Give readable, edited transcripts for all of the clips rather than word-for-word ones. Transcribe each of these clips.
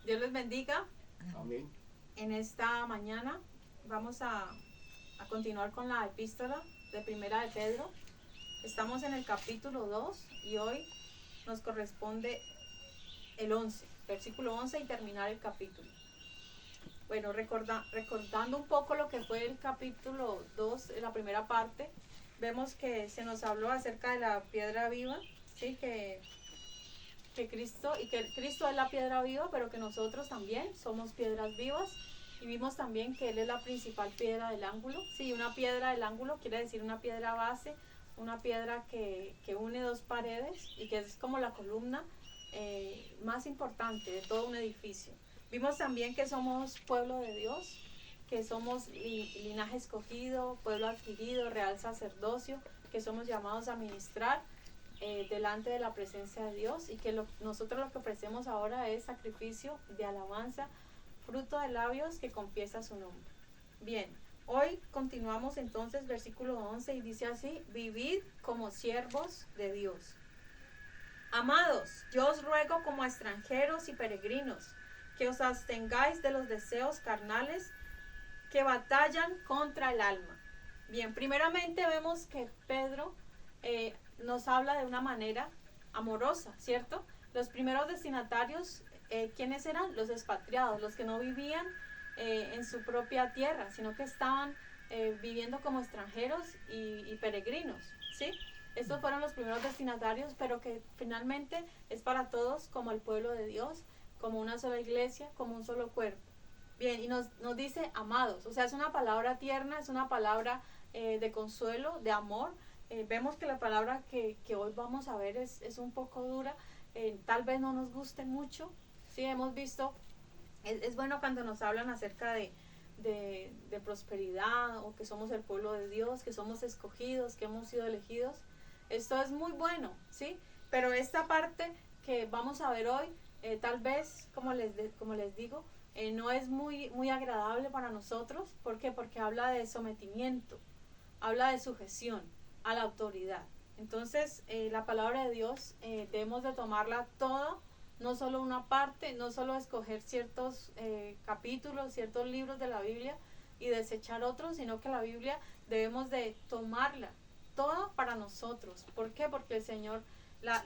Dios les bendiga. Amén. En esta mañana vamos a continuar con la epístola de Primera de Pedro. Estamos en el capítulo 2 y hoy nos corresponde el 11, versículo 11 y terminar el capítulo. Bueno, recordando un poco lo que fue el capítulo 2, la primera parte, vemos que se nos habló acerca de la piedra viva, ¿sí? que Cristo es la piedra viva, pero que nosotros también somos piedras vivas. Y vimos también que Él es la principal piedra del ángulo. Sí, una piedra del ángulo quiere decir una piedra base, una piedra que une dos paredes y que es como la columna más importante de todo un edificio. Vimos también que somos pueblo de Dios, que somos linaje escogido, pueblo adquirido, real sacerdocio, que somos llamados a ministrar delante de la presencia de Dios y que nosotros lo que ofrecemos ahora es sacrificio de alabanza, fruto de labios que confiesa su nombre. Bien, hoy continuamos entonces versículo 11 y dice así: vivid como siervos de Dios. Amados, yo os ruego como a extranjeros y peregrinos que os abstengáis de los deseos carnales que batallan contra el alma. Bien, primeramente vemos que Pedro nos habla de una manera amorosa, ¿cierto? Los primeros destinatarios, ¿quiénes eran? Los expatriados, los que no vivían en su propia tierra, sino que estaban viviendo como extranjeros y peregrinos, ¿sí? Estos fueron los primeros destinatarios, pero que finalmente es para todos como el pueblo de Dios, como una sola iglesia, como un solo cuerpo. Bien, y nos dice amados, o sea, es una palabra tierna, es una palabra de consuelo, de amor. Vemos que la palabra que hoy vamos a ver es un poco dura, tal vez no nos guste mucho, sí, hemos visto, es bueno cuando nos hablan acerca de prosperidad o que somos el pueblo de Dios, que somos escogidos, que hemos sido elegidos. Esto es muy bueno, sí, pero esta parte que vamos a ver hoy, tal vez, como les digo, no es muy agradable para nosotros. ¿Por qué? Porque habla de sometimiento, habla de sujeción a la autoridad. Entonces, la palabra de Dios debemos de tomarla toda, no solo una parte, no solo escoger ciertos capítulos, ciertos libros de la Biblia y desechar otros, sino que la Biblia debemos de tomarla toda para nosotros. ¿Por qué? Porque el Señor,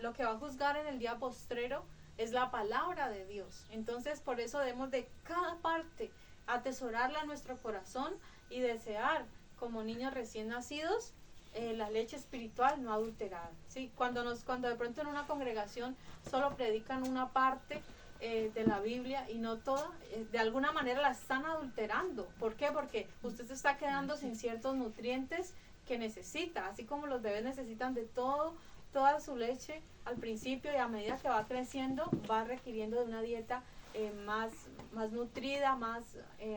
lo que va a juzgar en el día postrero es la palabra de Dios. Entonces, por eso debemos de cada parte atesorarla en nuestro corazón y desear, como niños recién nacidos, la leche espiritual no adulterada, ¿sí? Cuando de pronto en una congregación solo predican una parte de la Biblia y no toda, de alguna manera la están adulterando. ¿Por qué? Porque usted se está quedando sin ciertos nutrientes que necesita, así como los bebés necesitan de toda su leche al principio, y a medida que va creciendo va requiriendo de una dieta más nutrida,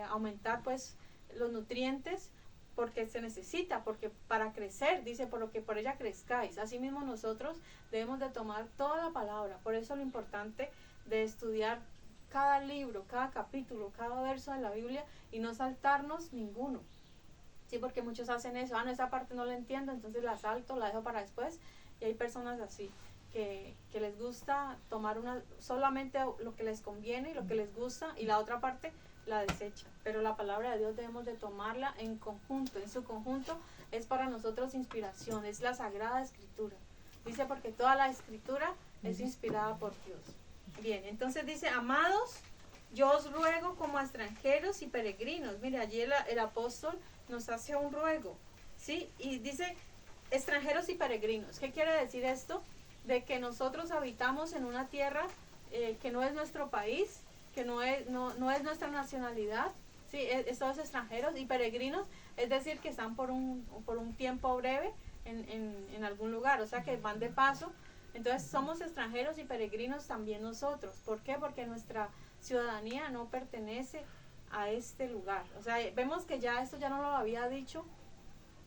aumentar pues los nutrientes, porque se necesita, porque para crecer, dice, por lo que por ella crezcáis. Asimismo nosotros debemos de tomar toda la palabra. Por eso lo importante de estudiar cada libro, cada capítulo, cada verso de la Biblia y no saltarnos ninguno. Sí, porque muchos hacen eso: no, esa parte no la entiendo, entonces la salto, la dejo para después. Y hay personas así que les gusta tomar solamente lo que les conviene y lo que les gusta, y la otra parte la desecha. Pero la palabra de Dios debemos de tomarla en conjunto, en su conjunto. Es para nosotros inspiración, es la Sagrada Escritura. Dice, porque toda la Escritura es inspirada por Dios. Bien, entonces dice: amados, yo os ruego como a extranjeros y peregrinos. Mire, allí el apóstol nos hace un ruego, ¿sí? Y dice extranjeros y peregrinos. ¿Qué quiere decir esto? De que nosotros habitamos en una tierra que no es nuestro país, que no es nuestra nacionalidad, ¿sí? Estos extranjeros y peregrinos, es decir, que están por un tiempo breve en algún lugar, o sea, que van de paso. Entonces somos extranjeros y peregrinos también nosotros. ¿Por qué? Porque nuestra ciudadanía no pertenece a este lugar. O sea, vemos que ya esto ya no lo había dicho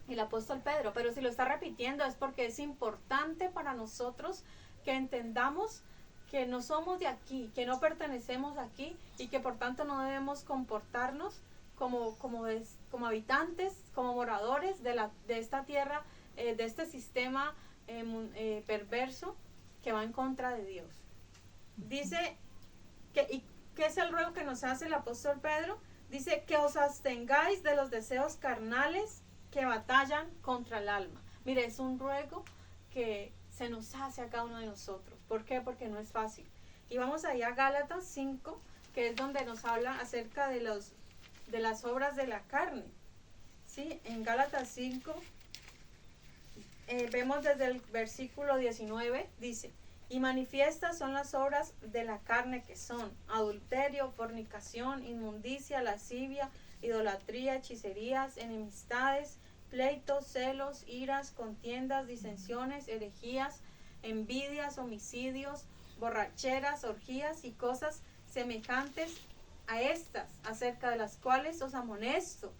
el apóstol Pedro, pero si lo está repitiendo es porque es importante para nosotros que entendamos que no somos de aquí, que no pertenecemos aquí, y que por tanto no debemos comportarnos como habitantes, como moradores de esta tierra, de este sistema perverso que va en contra de Dios. Dice que ¿qué es el ruego que nos hace el apóstol Pedro? Dice que os abstengáis de los deseos carnales que batallan contra el alma. Mire, es un ruego que se nos hace a cada uno de nosotros. ¿Por qué? Porque no es fácil. Y vamos ahí a Gálatas 5, que es donde nos habla acerca de las obras de la carne. ¿Sí? En Gálatas 5, vemos desde el versículo 19, dice: y manifiestas son las obras de la carne, que son adulterio, fornicación, inmundicia, lascivia, idolatría, hechicerías, enemistades, pleitos, celos, iras, contiendas, disensiones, herejías, envidias, homicidios, borracheras, orgías y cosas semejantes a estas, acerca de las cuales os amonesto,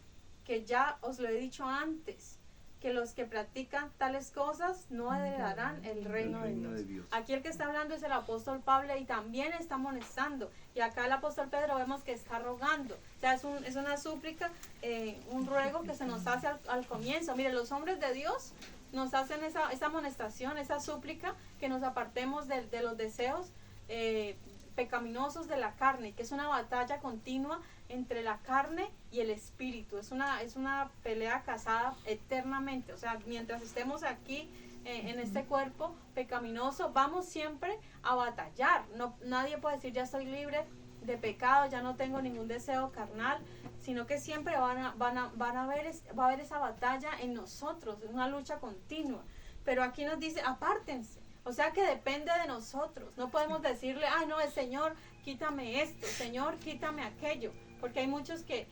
que ya os lo he dicho antes, que los que practican tales cosas no heredarán el reino de Dios. Aquí el que está hablando es el apóstol Pablo, y también está amonestando. Y acá el apóstol Pedro vemos que está rogando. O sea, es una súplica, un ruego que se nos hace al comienzo. Mire, los hombres de Dios nos hacen esa amonestación, esa súplica, que nos apartemos de los deseos pecaminosos de la carne, que es una batalla continua entre la carne y el espíritu. Es una pelea casada eternamente. O sea, mientras estemos aquí en este cuerpo pecaminoso, vamos siempre a batallar. Nadie puede decir ya estoy libre de pecado, ya no tengo ningún deseo carnal, sino que siempre va a haber esa batalla en nosotros, una lucha continua. Pero aquí nos dice, apártense. O sea que depende de nosotros. No podemos decirle, ay no, el Señor, quítame esto, Señor, quítame aquello. Porque hay muchos que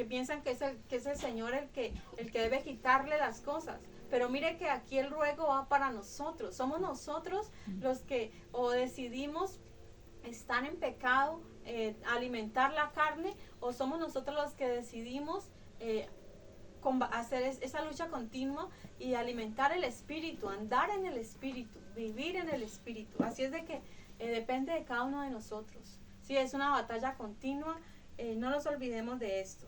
piensan que es el Señor el que debe quitarle las cosas. Pero mire que aquí el ruego va para nosotros. Somos nosotros los que o decidimos estar en pecado, alimentar la carne, o somos nosotros los que decidimos hacer esa lucha continua y alimentar el espíritu, andar en el espíritu, vivir en el espíritu. Así es de que depende de cada uno de nosotros. Sí, es una batalla continua, no nos olvidemos de esto.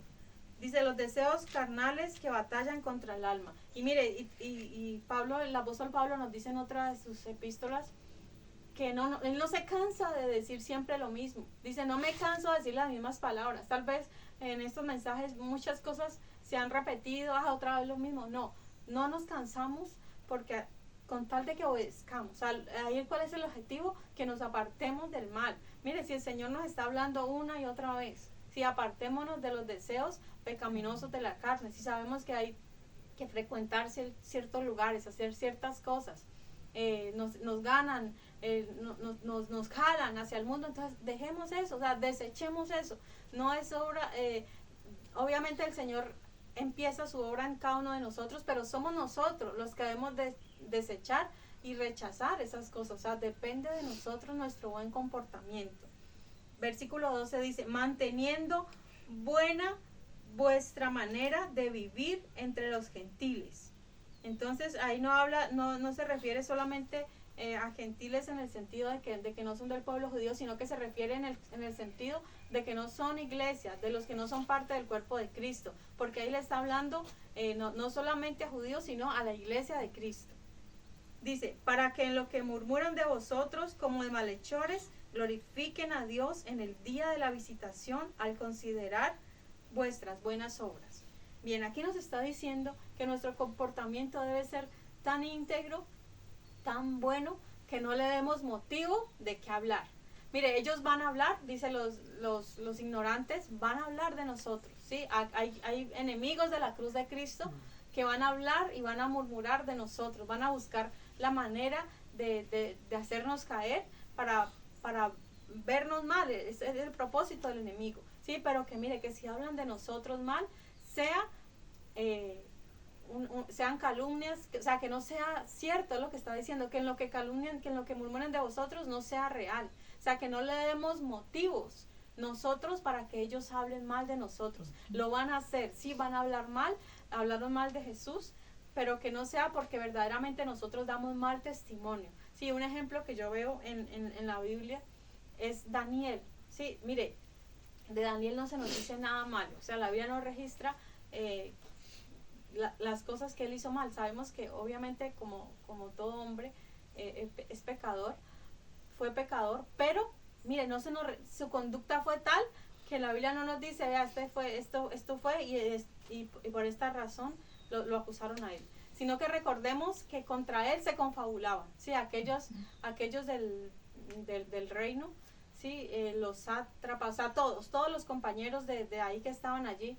Dice, los deseos carnales que batallan contra el alma. Y mire, y Pablo, el apóstol Pablo nos dice en otra de sus epístolas que él no se cansa de decir siempre lo mismo. Dice, no me canso de decir las mismas palabras. Tal vez en estos mensajes muchas cosas se han repetido, otra vez lo mismo. No nos cansamos, porque con tal de que obedezcamos. Ahí, ¿cuál es el objetivo? Que nos apartemos del mal. Mire, si el Señor nos está hablando una y otra vez, si apartémonos de los deseos pecaminosos de la carne, si sabemos que hay que frecuentar ciertos lugares, hacer ciertas cosas, nos ganan, nos jalan hacia el mundo, entonces dejemos eso, o sea, desechemos eso. No es obra, obviamente el Señor empieza su obra en cada uno de nosotros, pero somos nosotros los que debemos desechar y rechazar esas cosas. O sea, depende de nosotros nuestro buen comportamiento. Versículo 12 dice, manteniendo buena vuestra manera de vivir entre los gentiles. Entonces ahí no se refiere solamente a gentiles en el sentido de que no son del pueblo judío, sino que se refiere en el sentido de que no son iglesias, de los que no son parte del cuerpo de Cristo, porque ahí le está hablando no solamente a judíos, sino a la iglesia de Cristo. Dice, para que en lo que murmuran de vosotros como de malhechores, glorifiquen a Dios en el día de la visitación al considerar vuestras buenas obras. Bien, aquí nos está diciendo que nuestro comportamiento debe ser tan íntegro, tan bueno, que no le demos motivo de qué hablar. Mire, ellos van a hablar, dice los ignorantes, van a hablar de nosotros, ¿sí? Hay enemigos de la cruz de Cristo que van a hablar y van a murmurar de nosotros, van a buscar la manera de hacernos caer para vernos mal. Ese es el propósito del enemigo, ¿sí? Pero que mire, que si hablan de nosotros mal, sean calumnias, o sea, que no sea cierto lo que está diciendo, que en lo que calumnian, que en lo que murmuran de vosotros no sea real. O sea, que no le demos motivos nosotros para que ellos hablen mal de nosotros. Lo van a hacer, sí, van a hablaron mal de Jesús, pero que no sea porque verdaderamente nosotros damos mal testimonio. Sí, un ejemplo que yo veo en la Biblia es Daniel. Sí, mire, de Daniel no se nos dice nada malo. O sea, la Biblia no registra las cosas que él hizo mal. Sabemos que obviamente como todo hombre es pecador, fue pecador, pero mire, su conducta fue tal que la Biblia no nos dice, vea, esto fue y por esta razón lo acusaron a él. Sino que recordemos que contra él se confabulaban, ¿sí? Aquellos del reino, ¿sí? Los sátrapas, o sea, todos los compañeros de ahí que estaban allí,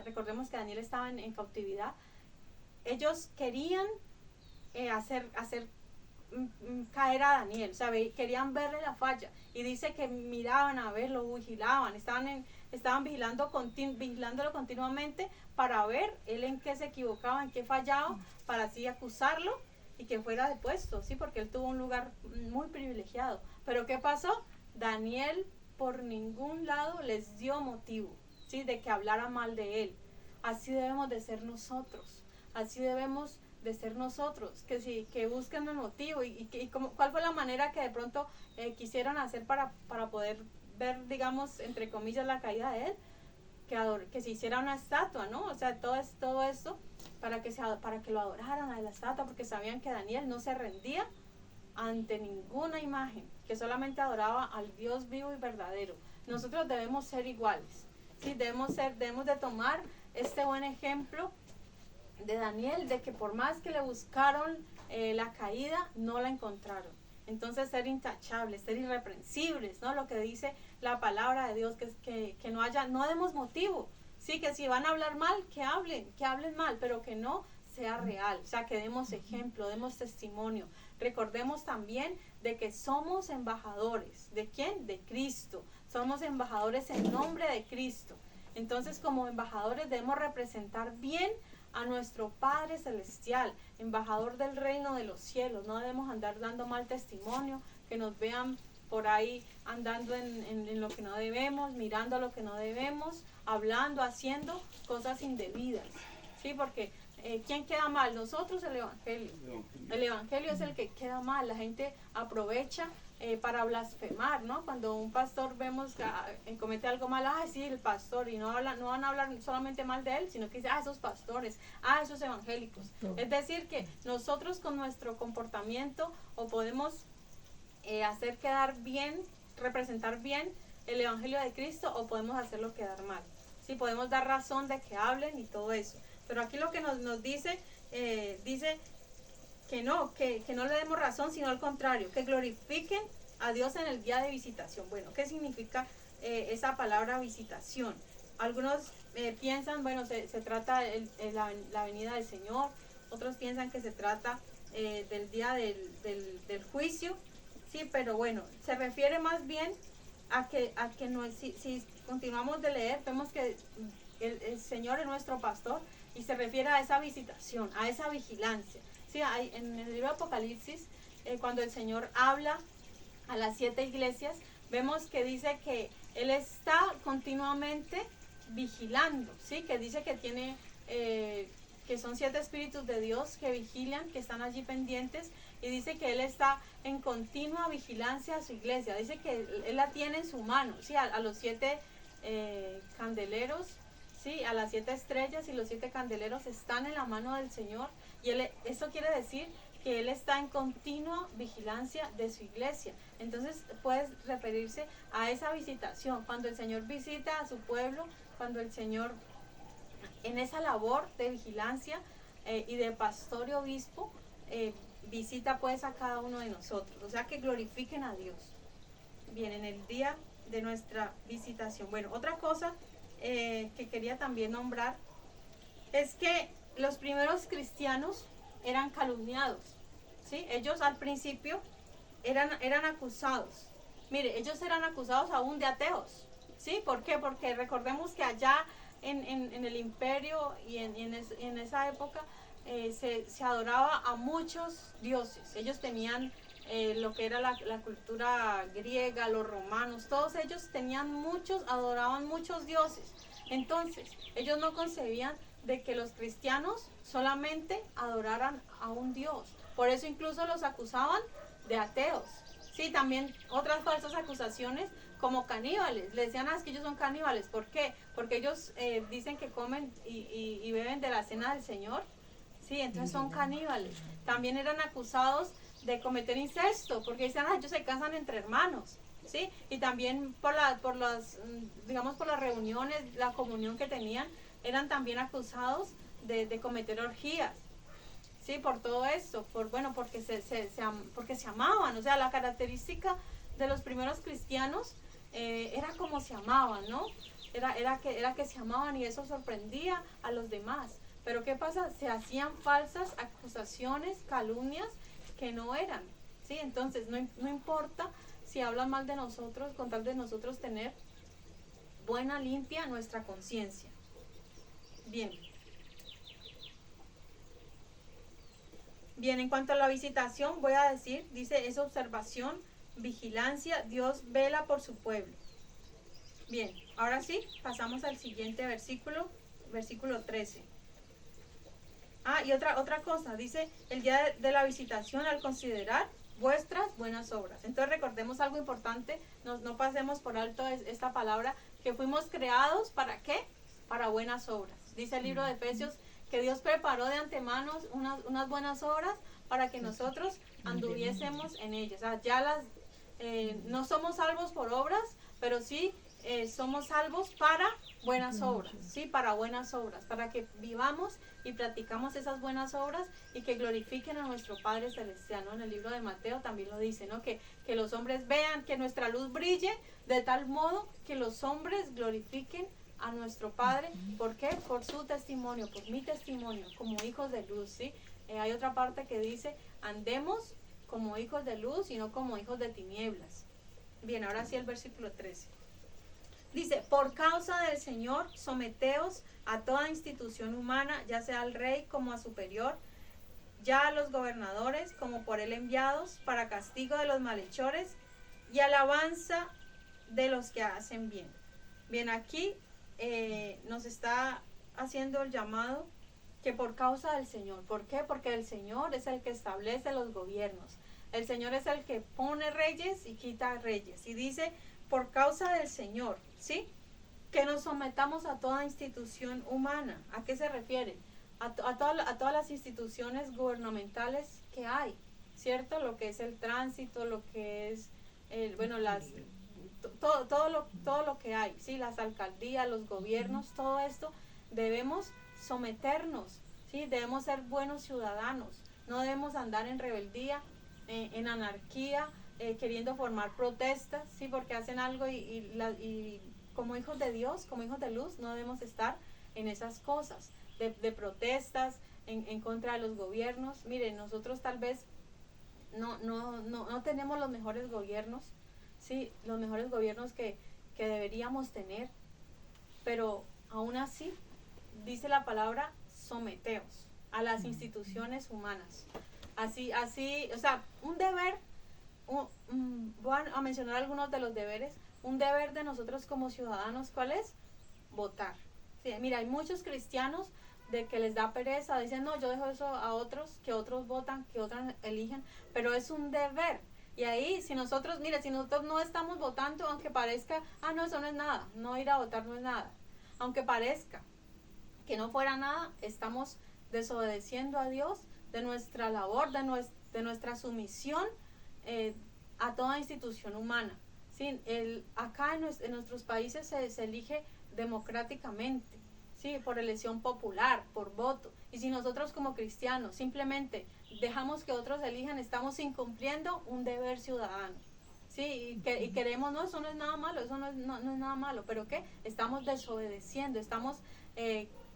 recordemos que Daniel estaba en cautividad. Ellos querían hacer caer a Daniel, ¿sabe? Querían verle la falla, y dice que miraban a ver, lo vigilaban, estaban vigilándolo continuamente para ver él en qué se equivocaba, en qué fallaba, para así acusarlo y que fuera depuesto, ¿sí? Porque él tuvo un lugar muy privilegiado. Pero ¿qué pasó? Daniel por ningún lado les dio motivo, ¿sí? De que hablara mal de él. Así debemos de ser nosotros, así debemos de ser nosotros, que busquen el motivo y cuál fue la manera que de pronto quisieron hacer para poder ver, digamos, entre comillas, la caída de él, que se hiciera una estatua, ¿no? O sea, todo esto para que lo adoraran a la estatua, porque sabían que Daniel no se rendía ante ninguna imagen, que solamente adoraba al Dios vivo y verdadero. Nosotros debemos ser iguales, ¿sí? Debemos de tomar este buen ejemplo de Daniel, de que por más que le buscaron la caída, no la encontraron. Entonces ser intachables, ser irreprensibles, ¿no? Lo que dice la palabra de Dios, que no demos motivo, sí, que si van a hablar mal, que hablen mal, pero que no sea real, o sea, que demos ejemplo, demos testimonio. Recordemos también de que somos embajadores. ¿De quién? De Cristo. Somos embajadores en nombre de Cristo. Entonces, como embajadores debemos representar bien a nuestro Padre Celestial, embajador del reino de los cielos. No debemos andar dando mal testimonio, que nos vean por ahí andando en lo que no debemos, mirando lo que no debemos, hablando, haciendo cosas indebidas, ¿sí? Porque ¿quién queda mal? Nosotros, el Evangelio. El Evangelio es el que queda mal. La gente aprovecha para blasfemar, ¿no? Cuando un pastor vemos que comete algo mal, sí, el pastor, y no van a hablar solamente mal de él, sino que dice, esos pastores, esos evangélicos. Es decir, que nosotros con nuestro comportamiento o podemos hacer quedar bien, representar bien el Evangelio de Cristo, o podemos hacerlo quedar mal. Sí, podemos dar razón de que hablen y todo eso. Pero aquí lo que nos dice, dice que no le demos razón, sino al contrario, que glorifiquen a Dios en el día de visitación. Bueno, ¿qué significa esa palabra visitación? Algunos piensan, bueno, se trata de la venida del Señor, otros piensan que se trata del día del juicio, sí, pero bueno, se refiere más bien a que no, si continuamos de leer, vemos que el Señor es nuestro pastor, y se refiere a esa visitación, a esa vigilancia. Sí, en el libro de Apocalipsis, cuando el Señor habla a las 7 iglesias, vemos que dice que Él está continuamente vigilando, ¿sí? Que dice que tiene, que son 7 espíritus de Dios que vigilan, que están allí pendientes, y dice que Él está en continua vigilancia a su iglesia. Dice que Él la tiene en su mano, ¿sí? A los 7 candeleros, ¿sí? A las 7 estrellas y los 7 candeleros están en la mano del Señor, y eso quiere decir que Él está en continua vigilancia de su iglesia. Entonces puede referirse a esa visitación, cuando el Señor visita a su pueblo, cuando el Señor en esa labor de vigilancia y de pastor y obispo visita pues a cada uno de nosotros. O sea, que glorifiquen a Dios. Bien, en el día de nuestra visitación. Bueno, otra cosa que quería también nombrar es que los primeros cristianos eran calumniados, ¿sí? Ellos al principio eran acusados. Mire, ellos eran acusados aún de ateos, ¿sí? ¿Por qué? Porque recordemos que allá en el imperio y en esa época se adoraba a muchos dioses. Ellos tenían lo que era la cultura griega, los romanos, todos ellos adoraban muchos dioses. Entonces, ellos no concebían de que los cristianos solamente adoraran a un Dios. Por eso incluso los acusaban de ateos. Sí, también otras falsas acusaciones como caníbales. Le decían, es que ellos son caníbales. ¿Por qué? Porque ellos dicen que comen y beben de la cena del Señor. Sí, entonces son caníbales. También eran acusados de cometer incesto, porque dicen, ellos se casan entre hermanos. ¿sí? Y también por las, digamos, por las reuniones, la comunión que tenían, eran también acusados de cometer orgías, ¿sí? Por todo esto, porque porque se amaban. O sea, la característica de los primeros cristianos era como se amaban, ¿no? Era que se amaban, y eso sorprendía a los demás. Pero ¿qué pasa? Se hacían falsas acusaciones, calumnias que no eran, ¿sí? Entonces no importa si hablan mal de nosotros, con tal de nosotros tener buena, limpia nuestra conciencia. Bien. Bien, en cuanto a la visitación, voy a decir, dice, es observación, vigilancia, Dios vela por su pueblo. Bien, ahora sí, pasamos al siguiente versículo, versículo 13. Y otra cosa, dice, el día de la visitación, al considerar vuestras buenas obras. Entonces recordemos algo importante, no pasemos por alto esta palabra, que fuimos creados, ¿para qué? Para buenas obras. Dice el libro de Efesios que Dios preparó de antemano unas buenas obras para que nosotros anduviésemos en ellas. O sea, no somos salvos por obras, pero sí somos salvos para buenas obras, ¿sí? Para buenas obras, para que vivamos y practicamos esas buenas obras y que glorifiquen a nuestro Padre Celestial, ¿no? En el libro de Mateo también lo dice, ¿no? Que los hombres vean, que nuestra luz brille de tal modo que los hombres glorifiquen a nuestro Padre. ¿Por qué? Por su testimonio, por mi testimonio, como hijos de luz, ¿sí? Hay otra parte que dice, andemos como hijos de luz y no como hijos de tinieblas. Bien, ahora sí el versículo 13. Dice, por causa del Señor, someteos a toda institución humana, ya sea al rey como a superior, ya a los gobernadores como por él enviados, para castigo de los malhechores y alabanza de los que hacen bien. Bien, aquí nos está haciendo el llamado que por causa del Señor. ¿Por qué? Porque el Señor es el que establece los gobiernos. El Señor es el que pone reyes y quita reyes. Y dice, por causa del Señor, ¿sí? Que nos sometamos a toda institución humana. ¿A qué se refiere? A todas las instituciones gubernamentales que hay, ¿cierto? Lo que es el tránsito, lo que es, todo lo que hay, ¿sí? Las alcaldías, los gobiernos, todo esto debemos someternos, ¿sí? Debemos ser buenos ciudadanos, no debemos andar en rebeldía, en anarquía, queriendo formar protestas, ¿sí? Porque hacen algo y como hijos de Dios, como hijos de luz, no debemos estar en esas cosas de protestas en contra de los gobiernos. Miren, nosotros tal vez no tenemos los mejores gobiernos, ¿sí? Los mejores gobiernos que deberíamos tener, pero aún así dice la palabra, someteos a las instituciones humanas. Así, o sea, un deber, voy a mencionar algunos de los deberes. Un deber de nosotros como ciudadanos, ¿cuál es? Votar. Sí, mira, hay muchos cristianos de que les da pereza, dicen, no, yo dejo eso a otros, que otros votan, que otros eligen, pero es un deber. Y ahí, si nosotros no estamos votando, aunque parezca, no, eso no es nada, no ir a votar no es nada, aunque parezca que no fuera nada, estamos desobedeciendo a Dios de nuestra labor, de nuestra sumisión a toda institución humana. ¿Sí? Acá en nuestros países se elige democráticamente, ¿sí? Por elección popular, por voto. Y si nosotros como cristianos simplemente dejamos que otros elijan, estamos incumpliendo un deber ciudadano. Sí, y queremos, no, eso no es nada malo, eso no es nada malo, pero ¿qué? Estamos desobedeciendo, estamos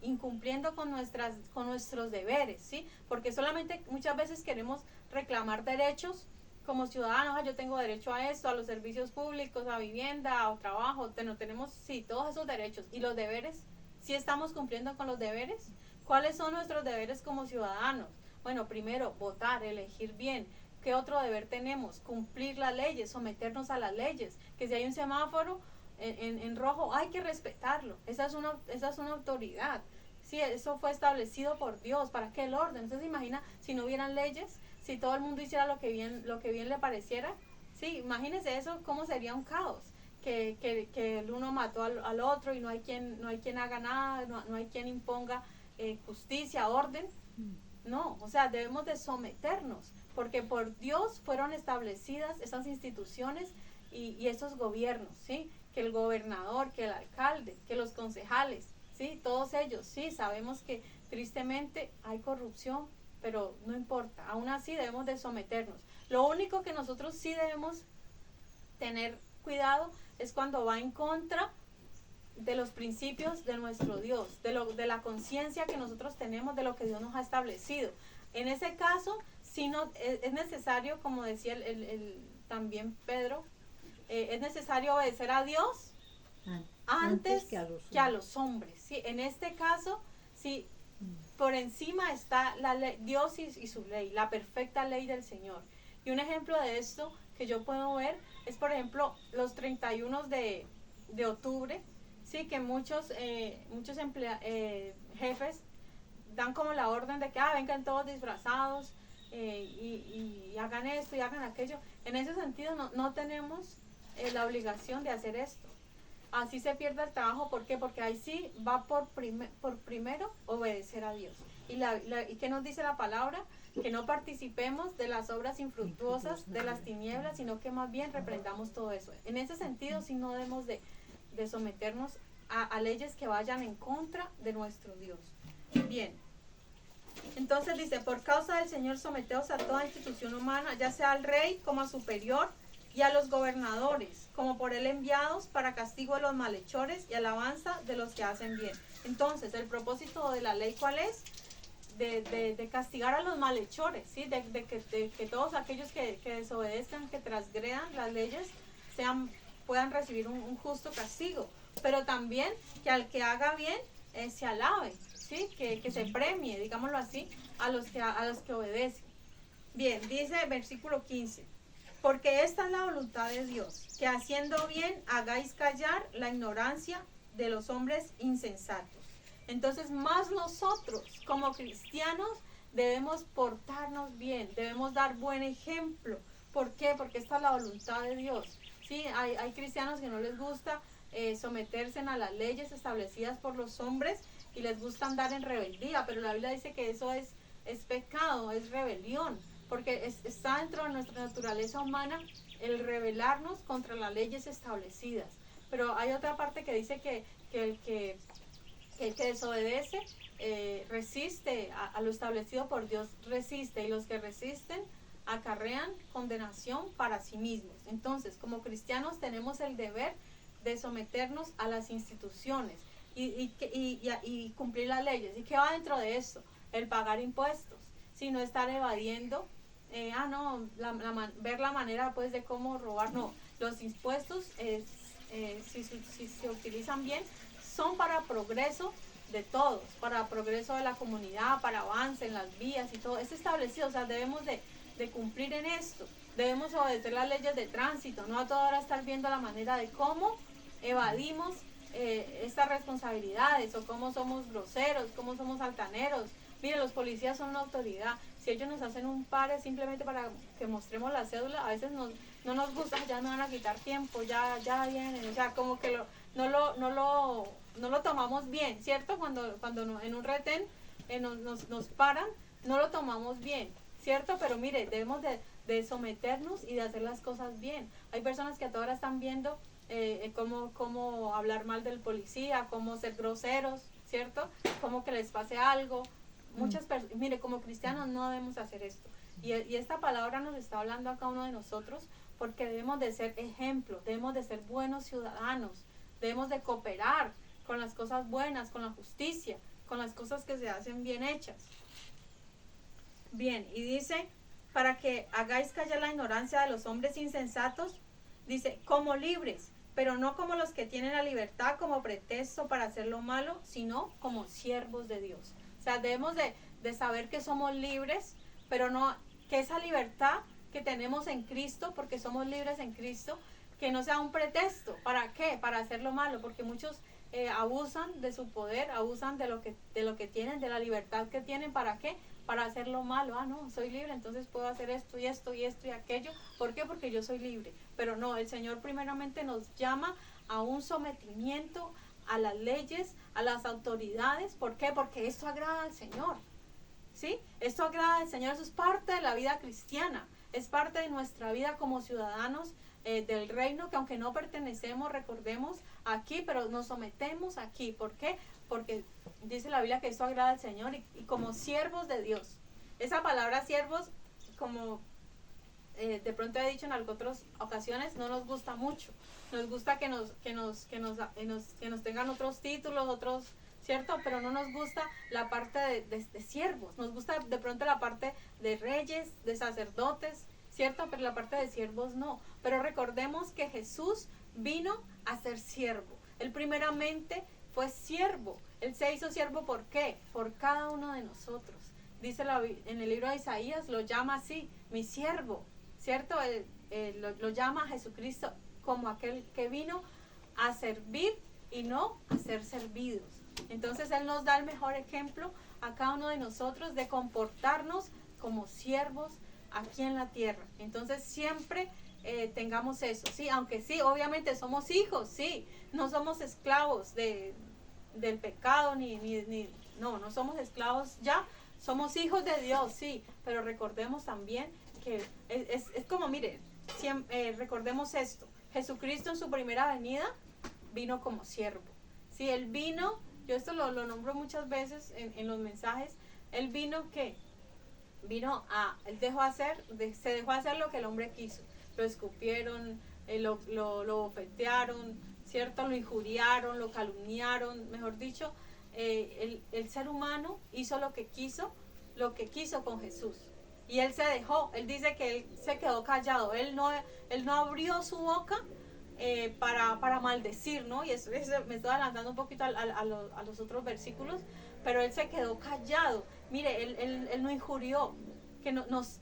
incumpliendo con nuestros deberes, ¿sí? Porque solamente muchas veces queremos reclamar derechos como ciudadanos. Yo tengo derecho a esto, a los servicios públicos, a vivienda, a trabajo, tenemos, sí, todos esos derechos. ¿Y los deberes? ¿Sí estamos cumpliendo con los deberes? ¿Cuáles son nuestros deberes como ciudadanos? Bueno, primero, votar, elegir bien. ¿Qué otro deber tenemos? Cumplir las leyes, someternos a las leyes. Que si hay un semáforo en rojo, hay que respetarlo. Esa es una autoridad. Sí, eso fue establecido por Dios. ¿Para qué el orden? Entonces, imagina si no hubieran leyes, si todo el mundo hiciera lo que bien le pareciera. Sí, imagínense eso, cómo sería un caos. Que el uno mató al otro y no hay quien haga nada, no hay quien imponga justicia, orden. No, o sea, debemos de someternos, porque por Dios fueron establecidas esas instituciones y esos gobiernos, ¿sí? Que el gobernador, que el alcalde, que los concejales, ¿sí? Todos ellos, sí, sabemos que tristemente hay corrupción, pero no importa, aún así debemos de someternos. Lo único que nosotros sí debemos tener cuidado es cuando va en contra de los principios de nuestro Dios, de la conciencia que nosotros tenemos, de lo que Dios nos ha establecido. En ese caso, si no, es necesario, como decía también Pedro, es necesario obedecer a Dios antes que a los hombres. ¿Sí? En este caso, sí, por encima está la ley, Dios y su ley, la perfecta ley del Señor. Y un ejemplo de esto que yo puedo ver es, por ejemplo, los 31 de octubre, sí, que muchos jefes dan como la orden de que vengan todos disfrazados y hagan esto y hagan aquello. En ese sentido no tenemos la obligación de hacer esto. Así se pierde el trabajo. ¿Por qué? Porque ahí sí va por primero obedecer a Dios. ¿Y qué nos dice la palabra? Que no participemos de las obras infructuosas de las tinieblas, sino que más bien reprendamos todo eso. En ese sentido sí no debemos de someternos a leyes que vayan en contra de nuestro Dios. Bien. Entonces dice, por causa del Señor someteos a toda institución humana, ya sea al rey como a superior, y a los gobernadores, como por él enviados, para castigo de los malhechores y alabanza de los que hacen bien. Entonces, el propósito de la ley, ¿cuál es? De castigar a los malhechores, ¿sí? De que todos aquellos que desobedezcan, que transgredan las leyes, puedan recibir un justo castigo. Pero también que al que haga bien, se alabe, ¿sí? Que se premie, digámoslo así, a los que obedecen. Bien, dice el versículo 15. Porque esta es la voluntad de Dios, que haciendo bien hagáis callar la ignorancia de los hombres insensatos. Entonces, más nosotros como cristianos debemos portarnos bien, debemos dar buen ejemplo. ¿Por qué? Porque esta es la voluntad de Dios. Sí, hay cristianos que no les gusta someterse a las leyes establecidas por los hombres y les gusta andar en rebeldía, pero la Biblia dice que eso es pecado, es rebelión. Porque está dentro de nuestra naturaleza humana el rebelarnos contra las leyes establecidas. Pero hay otra parte que dice que el que desobedece resiste a lo establecido por Dios, resiste, y los que resisten acarrean condenación para sí mismos. Entonces, como cristianos tenemos el deber de someternos a las instituciones y cumplir las leyes. ¿Y qué va dentro de esto? El pagar impuestos, sino estar evadiendo. Ver la manera pues de cómo robar. No, los impuestos si se utilizan bien son para progreso de todos, para progreso de la comunidad, para avance en las vías y todo, es establecido. O sea, debemos de cumplir en esto, debemos obedecer las leyes de tránsito, no a toda hora estar viendo la manera de cómo evadimos estas responsabilidades, o cómo somos groseros, cómo somos altaneros. Mire, los policías son una autoridad. Si ellos nos hacen un pare simplemente para que mostremos la cédula, a veces no nos gusta, ya me van a quitar tiempo, ya vienen, o sea, como que no lo tomamos bien, ¿cierto? Cuando en un retén nos paran, no lo tomamos bien, ¿cierto? Pero mire, debemos de someternos y de hacer las cosas bien. Hay personas que a toda hora están viendo cómo hablar mal del policía, cómo ser groseros, ¿cierto? Cómo que les pase algo. Muchas personas, mire, como cristianos no debemos hacer esto. Y esta palabra nos está hablando a cada uno de nosotros, porque debemos de ser ejemplo, debemos de ser buenos ciudadanos, debemos de cooperar con las cosas buenas, con la justicia, con las cosas que se hacen bien hechas. Bien, y dice, para que hagáis callar la ignorancia de los hombres insensatos, dice, como libres, pero no como los que tienen la libertad como pretexto para hacer lo malo, sino como siervos de Dios. O sea, debemos de saber que somos libres, pero no que esa libertad que tenemos en Cristo, porque somos libres en Cristo, que no sea un pretexto. ¿Para qué? Para hacer lo malo, porque muchos abusan de su poder, abusan de lo que tienen, de la libertad que tienen. ¿Para qué? Para hacer lo malo. No, soy libre, entonces puedo hacer esto y esto y esto y aquello. ¿Por qué? Porque yo soy libre. Pero no, el Señor primeramente nos llama a un sometimiento a las leyes, a las autoridades. ¿Por qué? Porque esto agrada al Señor. ¿Sí? Esto agrada al Señor, eso es parte de la vida cristiana, es parte de nuestra vida como ciudadanos del reino, que aunque no pertenecemos, recordemos, aquí, pero nos sometemos aquí. ¿Por qué? Porque dice la Biblia que esto agrada al Señor y como siervos de Dios. Esa palabra siervos, como de pronto he dicho en otras ocasiones, no nos gusta mucho. Nos gusta que nos tengan otros títulos, otros, ¿cierto? Pero no nos gusta la parte de siervos. Nos gusta de pronto la parte de reyes, de sacerdotes, ¿cierto? Pero la parte de siervos no. Pero recordemos que Jesús vino a ser siervo. Él primeramente fue siervo. Él se hizo siervo, ¿por qué? Por cada uno de nosotros. Dice en el libro de Isaías, lo llama así, mi siervo, ¿cierto? Lo llama a Jesucristo como aquel que vino a servir y no a ser servidos. Entonces Él nos da el mejor ejemplo a cada uno de nosotros de comportarnos como siervos aquí en la tierra. Entonces siempre tengamos eso, ¿sí? Aunque sí, obviamente somos hijos, sí, no somos esclavos del pecado, no somos esclavos ya, somos hijos de Dios, sí, pero recordemos también que es como, miren, recordemos esto, Jesucristo en su primera venida vino como siervo, sí, Él vino, yo esto lo nombro muchas veces en los mensajes, Él vino ¿qué? Él se dejó hacer lo que el hombre quiso, lo escupieron, lo bofetearon, ¿cierto? Lo injuriaron, lo calumniaron, mejor dicho, el ser humano hizo lo que quiso con Jesús. Y Él se dejó, Él dice que Él se quedó callado, Él no abrió su boca para maldecir, ¿no? Y eso me estoy adelantando un poquito a los otros versículos, pero Él se quedó callado. Mire, Él no injurió,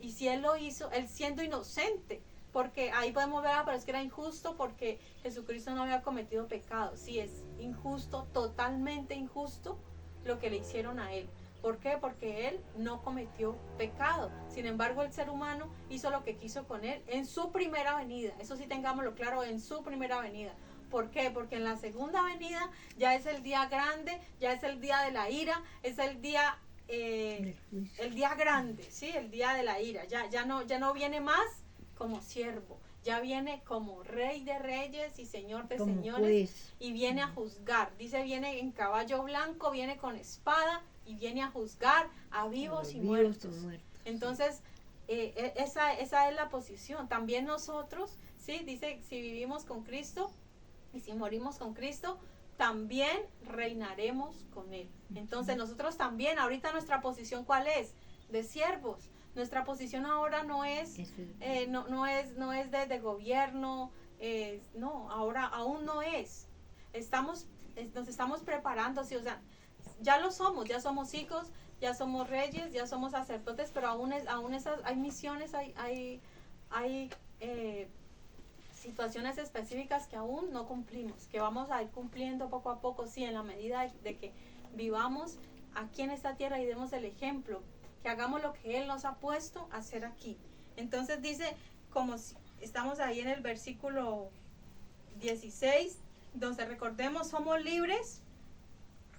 y si Él lo hizo, Él siendo inocente, porque ahí podemos ver, pero es que era injusto porque Jesucristo no había cometido pecado. Sí, es injusto, totalmente injusto lo que le hicieron a Él. ¿Por qué? Porque Él no cometió pecado. Sin embargo, el ser humano hizo lo que quiso con Él en su primera venida. Eso sí tengámoslo claro, en su primera venida. ¿Por qué? Porque en la segunda venida ya es el día grande, ya es el día de la ira, es el día grande, ¿sí? El día de la ira. Ya no viene más como siervo, ya viene como rey de reyes y señor de como señores juez. Y viene a juzgar, dice, viene en caballo blanco, viene con espada y viene a juzgar a vivos y muertos. Entonces esa es la posición. También nosotros, ¿sí? Dice, si vivimos con Cristo y si morimos con Cristo, también reinaremos con Él. Entonces nosotros también, ahorita nuestra posición, ¿cuál es? De siervos. Nuestra posición ahora no es de gobierno, no, ahora aún no es. Nos estamos preparando, sí, o sea, ya lo somos, ya somos hijos, ya somos reyes, ya somos sacerdotes, pero aún hay misiones, hay situaciones específicas que aún no cumplimos, que vamos a ir cumpliendo poco a poco, sí, en la medida de que vivamos aquí en esta tierra y demos el ejemplo, que hagamos lo que Él nos ha puesto a hacer aquí. Entonces dice, como si estamos ahí en el versículo 16, donde recordemos, somos libres,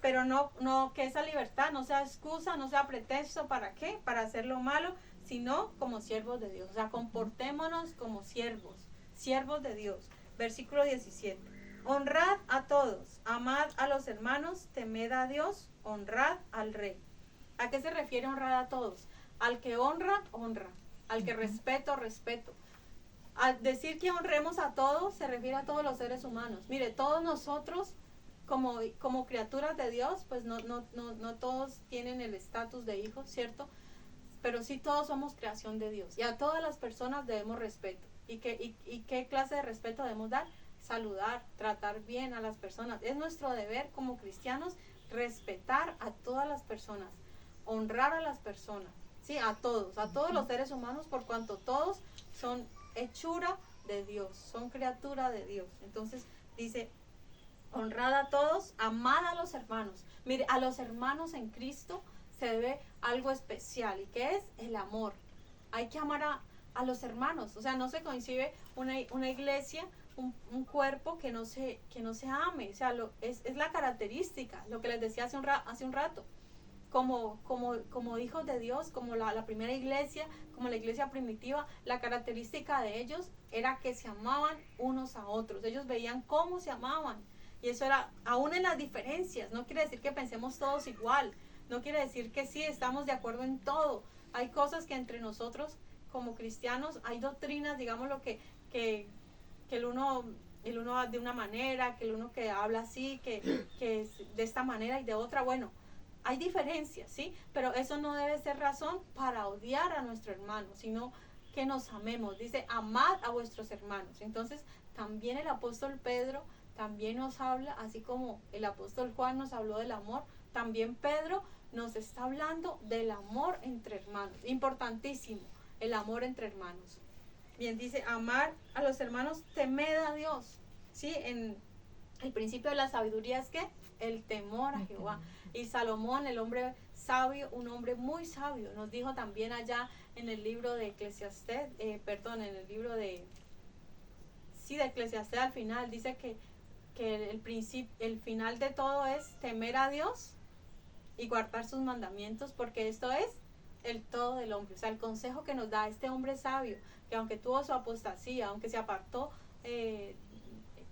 pero no que esa libertad no sea excusa, no sea pretexto, ¿para qué? Para hacer lo malo, sino como siervos de Dios. O sea, comportémonos como siervos de Dios. Versículo 17. Honrad a todos, amad a los hermanos, temed a Dios, honrad al rey. ¿A qué se refiere honrar a todos? Al que honra, honra. Al que respeto, respeto. Al decir que honremos a todos, se refiere a todos los seres humanos. Mire, todos nosotros, como criaturas de Dios, pues no todos tienen el estatus de hijos, ¿cierto? Pero sí todos somos creación de Dios. Y a todas las personas debemos respeto. ¿Y qué clase de respeto debemos dar? Saludar, tratar bien a las personas. Es nuestro deber como cristianos respetar a todas las personas. Honrar a las personas, sí, a todos los seres humanos, por cuanto todos son hechura de Dios, son criatura de Dios. Entonces dice, honrad a todos, amad a los hermanos. Mire, a los hermanos en Cristo se debe algo especial, ¿y qué es? El amor. Hay que amar a los hermanos, o sea, no se concibe una iglesia, un cuerpo que no se ame, o sea, es la característica, lo que les decía hace un rato. como hijos de Dios, como la primera iglesia, como la iglesia primitiva, la característica de ellos era que se amaban unos a otros. Ellos veían cómo se amaban. Y eso era, aún en las diferencias, no quiere decir que pensemos todos igual, no quiere decir que sí estamos de acuerdo en todo. Hay cosas que entre nosotros, como cristianos, hay doctrinas, digamos, lo que el uno de una manera, que el uno que habla así, que es de esta manera y de otra. Bueno, hay diferencias, ¿sí? Pero eso no debe ser razón para odiar a nuestro hermano, sino que nos amemos. Dice, amad a vuestros hermanos. Entonces, también el apóstol Pedro también nos habla, así como el apóstol Juan nos habló del amor, también Pedro nos está hablando del amor entre hermanos. Importantísimo, el amor entre hermanos. Bien, dice, amar a los hermanos, temed a Dios. ¿Sí? En el principio de la sabiduría es que el temor a Jehová. Y Salomón, el hombre sabio, un hombre muy sabio, nos dijo también allá en el libro de Eclesiastés, en el libro de Eclesiastés, al final dice que el final de todo es temer a Dios y guardar sus mandamientos, porque esto es el todo del hombre. O sea, el consejo que nos da este hombre sabio, que aunque tuvo su apostasía, aunque se apartó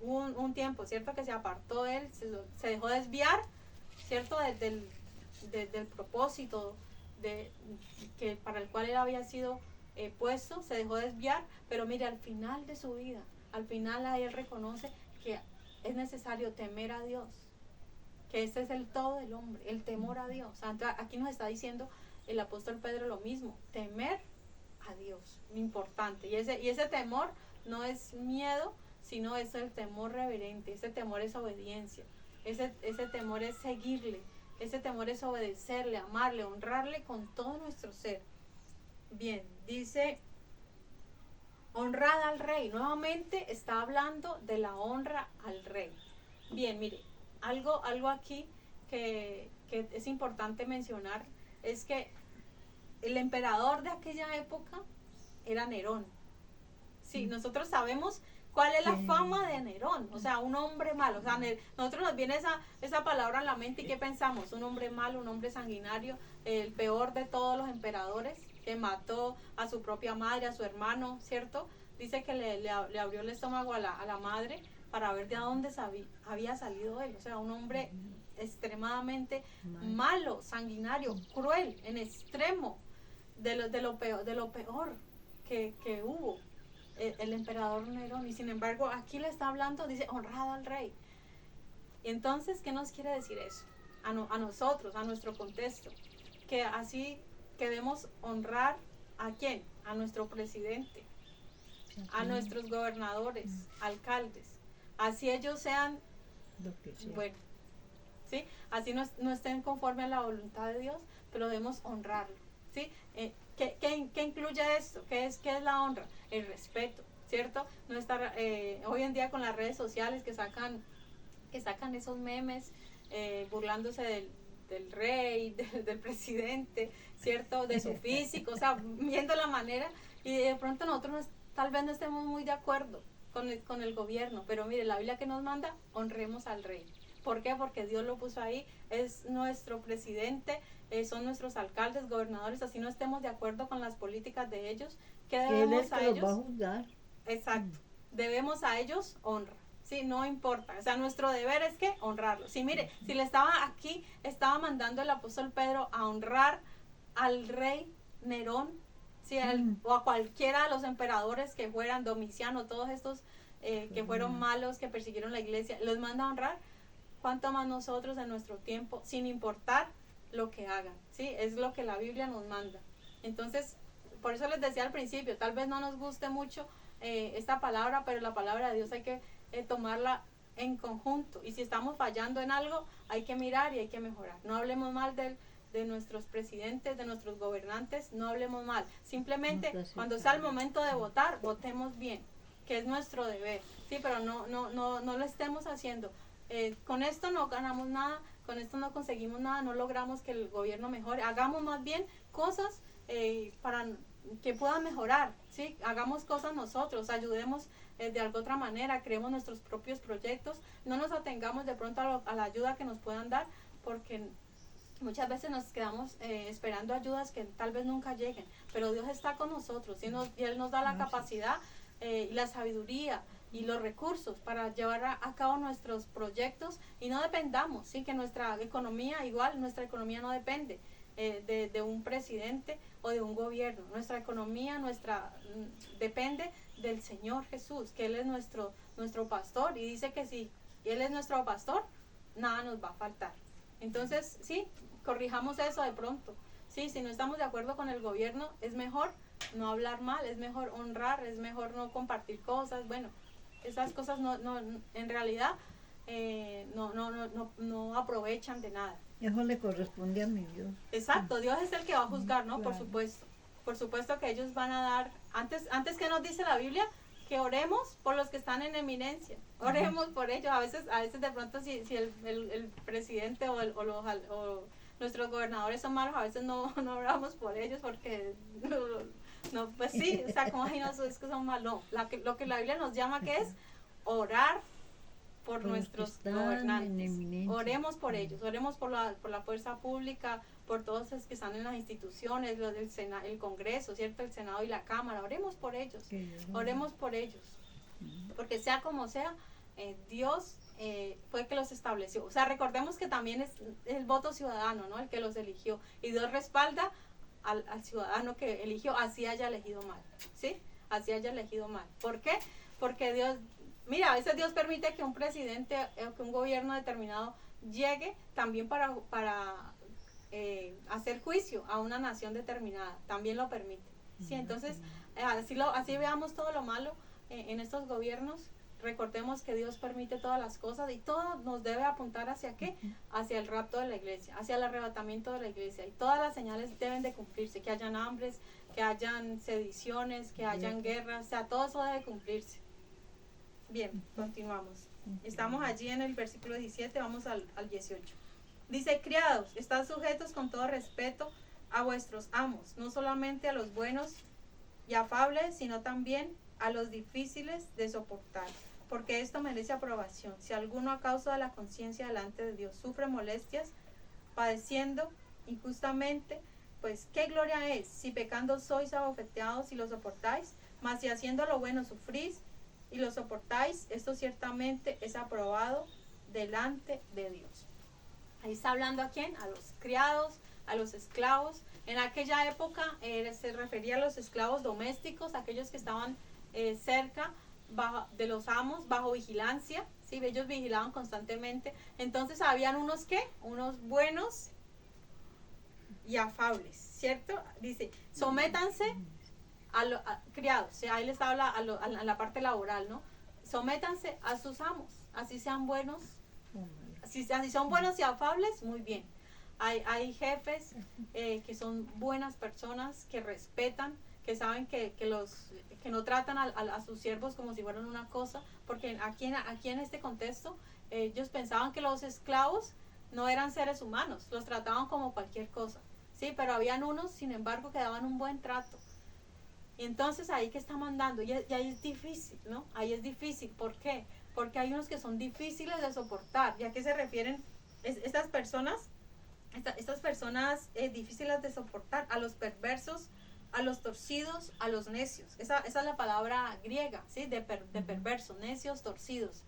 un tiempo, ¿cierto? Que se apartó él, se dejó desviar, ¿cierto? Del propósito que para el cual él había sido puesto, se dejó desviar, pero mire, al final de su vida, al final a él reconoce que es necesario temer a Dios, que ese es el todo del hombre, el temor a Dios. Aquí nos está diciendo el apóstol Pedro lo mismo, temer a Dios, importante. Y ese temor no es miedo, sino es el temor reverente, ese temor es obediencia, ese temor es seguirle, ese temor es obedecerle, amarle, honrarle con todo nuestro ser. Bien, dice, honrad al rey. Nuevamente está hablando de la honra al rey. Bien, mire, algo aquí que es importante mencionar es que el emperador de aquella época era Nerón. Sí, nosotros sabemos cuál es la fama de Nerón, o sea, un hombre malo. O sea, nosotros nos viene esa palabra en la mente y ¿qué pensamos? Un hombre malo, un hombre sanguinario, el peor de todos los emperadores, que mató a su propia madre, a su hermano, ¿cierto? Dice que le abrió el estómago a la madre para ver de dónde había salido él. O sea, un hombre extremadamente malo, sanguinario, cruel, en extremo, de lo peor que hubo el emperador Nerón. Y sin embargo, aquí le está hablando, dice, honrad al rey. Y entonces, ¿qué nos quiere decir eso? A nosotros, a nuestro contexto. Que así queremos honrar ¿a quién? A nuestro presidente, a nuestros gobernadores, alcaldes. Así ellos sean, bueno, ¿sí? Así no estén conforme a la voluntad de Dios, pero debemos honrarlo, ¿sí? ¿Qué incluye esto? ¿Qué es la honra? El respeto, ¿cierto? No estar, hoy en día con las redes sociales que sacan esos memes burlándose del rey, del presidente, ¿cierto? De su físico, o sea, viendo la manera, y de pronto nosotros tal vez no estemos muy de acuerdo con el gobierno, pero mire, la Biblia que nos manda, honremos al rey. ¿Por qué? Porque Dios lo puso ahí, es nuestro presidente, son nuestros alcaldes, gobernadores, así no estemos de acuerdo con las políticas de ellos, ¿qué debemos a ellos? Él es que los va a juzgar. Exacto, debemos a ellos honra. Sí, no importa, o sea, nuestro deber es que honrarlo. Sí, mire, si estaba mandando el apóstol Pedro a honrar al rey Nerón, ¿sí? O a cualquiera de los emperadores que fueran, Domiciano, todos estos que fueron malos, que persiguieron la iglesia, los manda a honrar. ¿Cuánto más nosotros en nuestro tiempo, sin importar lo que hagan? ¿Sí? Es lo que la Biblia nos manda. Entonces, por eso les decía al principio, tal vez no nos guste mucho esta palabra, pero la palabra de Dios hay que tomarla en conjunto. Y si estamos fallando en algo, hay que mirar y hay que mejorar. No hablemos mal de nuestros presidentes, de nuestros gobernantes, no hablemos mal. Simplemente, cuando sea el momento de votar, votemos bien, que es nuestro deber. Sí, pero no lo estemos haciendo. Con esto no ganamos nada, con esto no conseguimos nada, no logramos que el gobierno mejore. Hagamos más bien cosas para que puedan mejorar, ¿sí? Hagamos cosas nosotros, ayudemos de alguna otra manera, creemos nuestros propios proyectos, no nos atengamos de pronto a la ayuda que nos puedan dar, porque Muchas veces nos quedamos esperando ayudas que tal vez nunca lleguen, pero Dios está con nosotros y Él nos da la capacidad y la sabiduría y los recursos para llevar a cabo nuestros proyectos y no dependamos, ¿sí? Que nuestra economía, igual, nuestra economía no depende de un presidente o de un gobierno. Nuestra economía depende del Señor Jesús, que Él es nuestro pastor, y dice que si Él es nuestro pastor, nada nos va a faltar. Entonces, sí, corrijamos eso de pronto. Sí, si no estamos de acuerdo con el gobierno, es mejor no hablar mal, es mejor honrar, es mejor no compartir cosas. Bueno, esas cosas en realidad no aprovechan de nada. Eso le corresponde a mi Dios. Exacto, Dios es el que va a juzgar, ¿no? Claro. Por supuesto. Por supuesto que ellos van a dar, antes que nos dice la Biblia, que oremos por los que están en eminencia. Oremos por ellos. A veces de pronto si el presidente o nuestros gobernadores son malos, a veces no oramos por ellos porque no, pues sí, o sea, como hay unos es que son malos. Lo que la Biblia nos llama que es orar por nuestros gobernantes. Oremos por ellos, oremos por la fuerza pública, por todos los que están en las instituciones, los del el Congreso, ¿cierto? El Senado y la Cámara. Oremos por ellos, oremos por ellos, porque sea como sea, Dios fue el que los estableció. O sea, recordemos que también es el voto ciudadano, ¿no? El que los eligió, y Dios respalda al ciudadano que eligió, así haya elegido mal, ¿sí? Así haya elegido mal. ¿Por qué? Porque Dios, mira, a veces Dios permite que un presidente o que un gobierno determinado llegue también para hacer juicio a una nación determinada, también lo permite. ¿Sí? Entonces, así veamos todo lo malo en estos gobiernos. Recordemos que Dios permite todas las cosas y todo nos debe apuntar hacia ¿qué? Hacia el rapto de la iglesia, hacia el arrebatamiento de la iglesia, y todas las señales deben de cumplirse, que hayan hambres, que hayan sediciones, que hayan guerras, o sea, todo eso debe cumplirse. Bien, continuamos. Estamos allí en el versículo 17, vamos al 18. Dice: criados, estad sujetos con todo respeto a vuestros amos, no solamente a los buenos y afables, sino también a los difíciles de soportar, porque esto merece aprobación. Si alguno a causa de la conciencia delante de Dios sufre molestias, padeciendo injustamente, pues qué gloria es, si pecando sois abofeteados y lo soportáis, mas si haciendo lo bueno sufrís y lo soportáis, esto ciertamente es aprobado delante de Dios. Ahí está hablando ¿a quién? A los criados, a los esclavos. En aquella época se refería a los esclavos domésticos, aquellos que estaban cerca de los amos, bajo vigilancia, ¿sí? Ellos vigilaban constantemente. Entonces habían unos unos buenos y afables, ¿cierto? Dice: sométanse a criados, o sea, ahí les habla a la parte laboral, ¿no? Sométanse a sus amos, así sean buenos. Si son buenos y afables, muy bien. Hay jefes que son buenas personas, que respetan, que saben que no tratan a sus siervos como si fueran una cosa, porque aquí en este contexto ellos pensaban que los esclavos no eran seres humanos, los trataban como cualquier cosa, sí, pero habían unos, sin embargo, que daban un buen trato. Y entonces ahí que está mandando, y ahí es difícil, ¿no? Ahí es difícil. ¿Por qué? Porque hay unos que son difíciles de soportar. ¿Y a qué se refieren estas personas? Estas personas difíciles de soportar: a los perversos, a los torcidos, a los necios. Esa es la palabra griega, ¿sí? De perversos, necios, torcidos.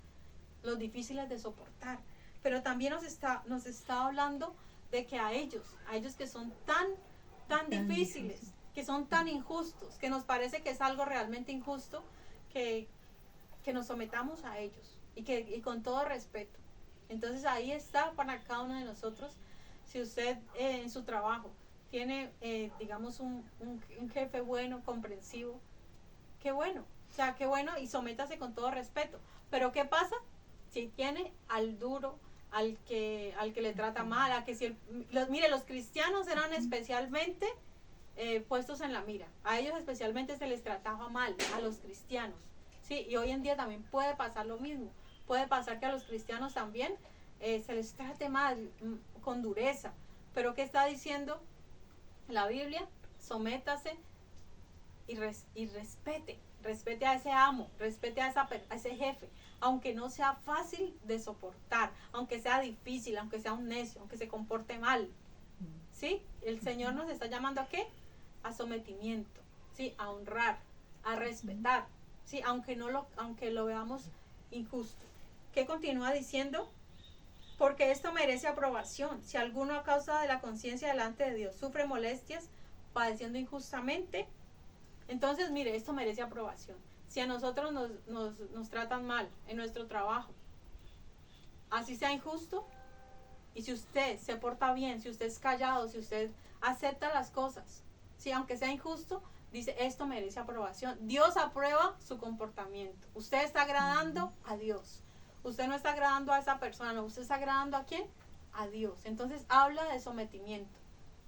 Los difíciles de soportar. Pero también nos está hablando de que a ellos que son tan difíciles, que son tan injustos, que nos parece que es algo realmente injusto, que nos sometamos a ellos y con todo respeto. Entonces ahí está para cada uno de nosotros. Si usted en su trabajo tiene, digamos, un jefe bueno, comprensivo, qué bueno, o sea, qué bueno, y sométase con todo respeto. Pero ¿qué pasa si tiene al duro, al que le trata mal, a que mire, los cristianos eran especialmente puestos en la mira, a ellos especialmente se les trataba mal, a los cristianos, sí, y hoy en día también puede pasar lo mismo, puede pasar que a los cristianos también se les trate mal, con dureza. Pero ¿qué está diciendo la Biblia? Sométase y respete a ese amo, respete a ese jefe, aunque no sea fácil de soportar, aunque sea difícil, aunque sea un necio, aunque se comporte mal, ¿sí? El Señor nos está llamando ¿a qué? A sometimiento, ¿sí? A honrar, a respetar, ¿sí? Aunque lo veamos injusto. ¿Qué continúa diciendo? Porque esto merece aprobación. Si alguno a causa de la conciencia delante de Dios sufre molestias, padeciendo injustamente, entonces mire, esto merece aprobación. Si a nosotros nos tratan mal en nuestro trabajo, así sea injusto, y si usted se porta bien, si usted es callado, si usted acepta las cosas, si aunque sea injusto, dice, esto merece aprobación. Dios aprueba su comportamiento. Usted está agradando a Dios. Usted no está agradando a esa persona, no, usted está agradando ¿a quién? A Dios. Entonces habla de sometimiento.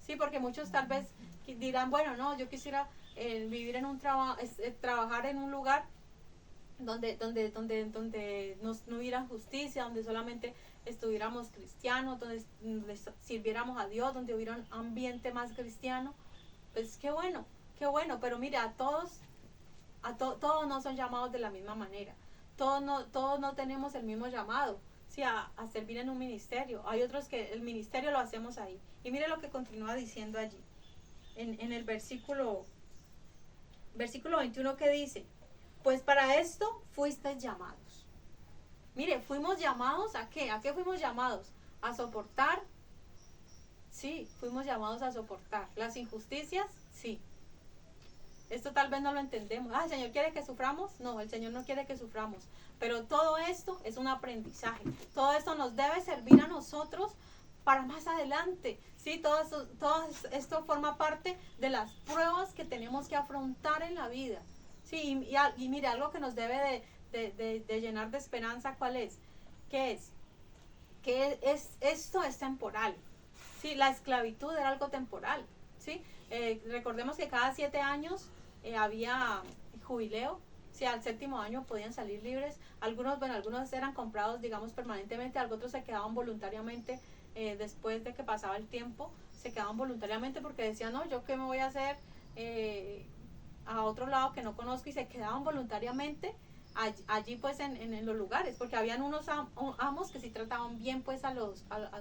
Sí, porque muchos tal vez dirán, bueno, no, yo quisiera vivir en un trabajo, trabajar en un lugar donde no hubiera justicia, donde solamente estuviéramos cristianos, donde sirviéramos a Dios, donde hubiera un ambiente más cristiano. Pues qué bueno, pero mire, todos no son llamados de la misma manera. Todos no tenemos el mismo llamado, ¿sí? a servir en un ministerio. Hay otros que el ministerio lo hacemos ahí. Y mire lo que continúa diciendo allí, en el versículo 21, que dice, pues para esto fuisteis llamados. Mire, fuimos llamados ¿a qué? ¿A qué fuimos llamados? A soportar. Sí, fuimos llamados a soportar. Las injusticias, sí. Esto tal vez no lo entendemos. ¿El Señor quiere que suframos? No, el Señor no quiere que suframos. Pero todo esto es un aprendizaje. Todo esto nos debe servir a nosotros para más adelante. ¿Sí? Todo esto forma parte de las pruebas que tenemos que afrontar en la vida. ¿Sí? Y mire, algo que nos debe de llenar de esperanza, ¿cuál es? ¿Qué es? Que esto es temporal. ¿Sí? La esclavitud era algo temporal. ¿Sí? Recordemos que cada 7 años había jubileo. Si al 7º año podían salir libres. Algunos eran comprados, digamos, permanentemente. Otros se quedaban voluntariamente después de que pasaba el tiempo. Se quedaban voluntariamente porque decían, no, yo qué me voy a hacer a otro lado que no conozco, y se quedaban voluntariamente allí pues en los lugares, porque habían unos amos que sí trataban bien pues a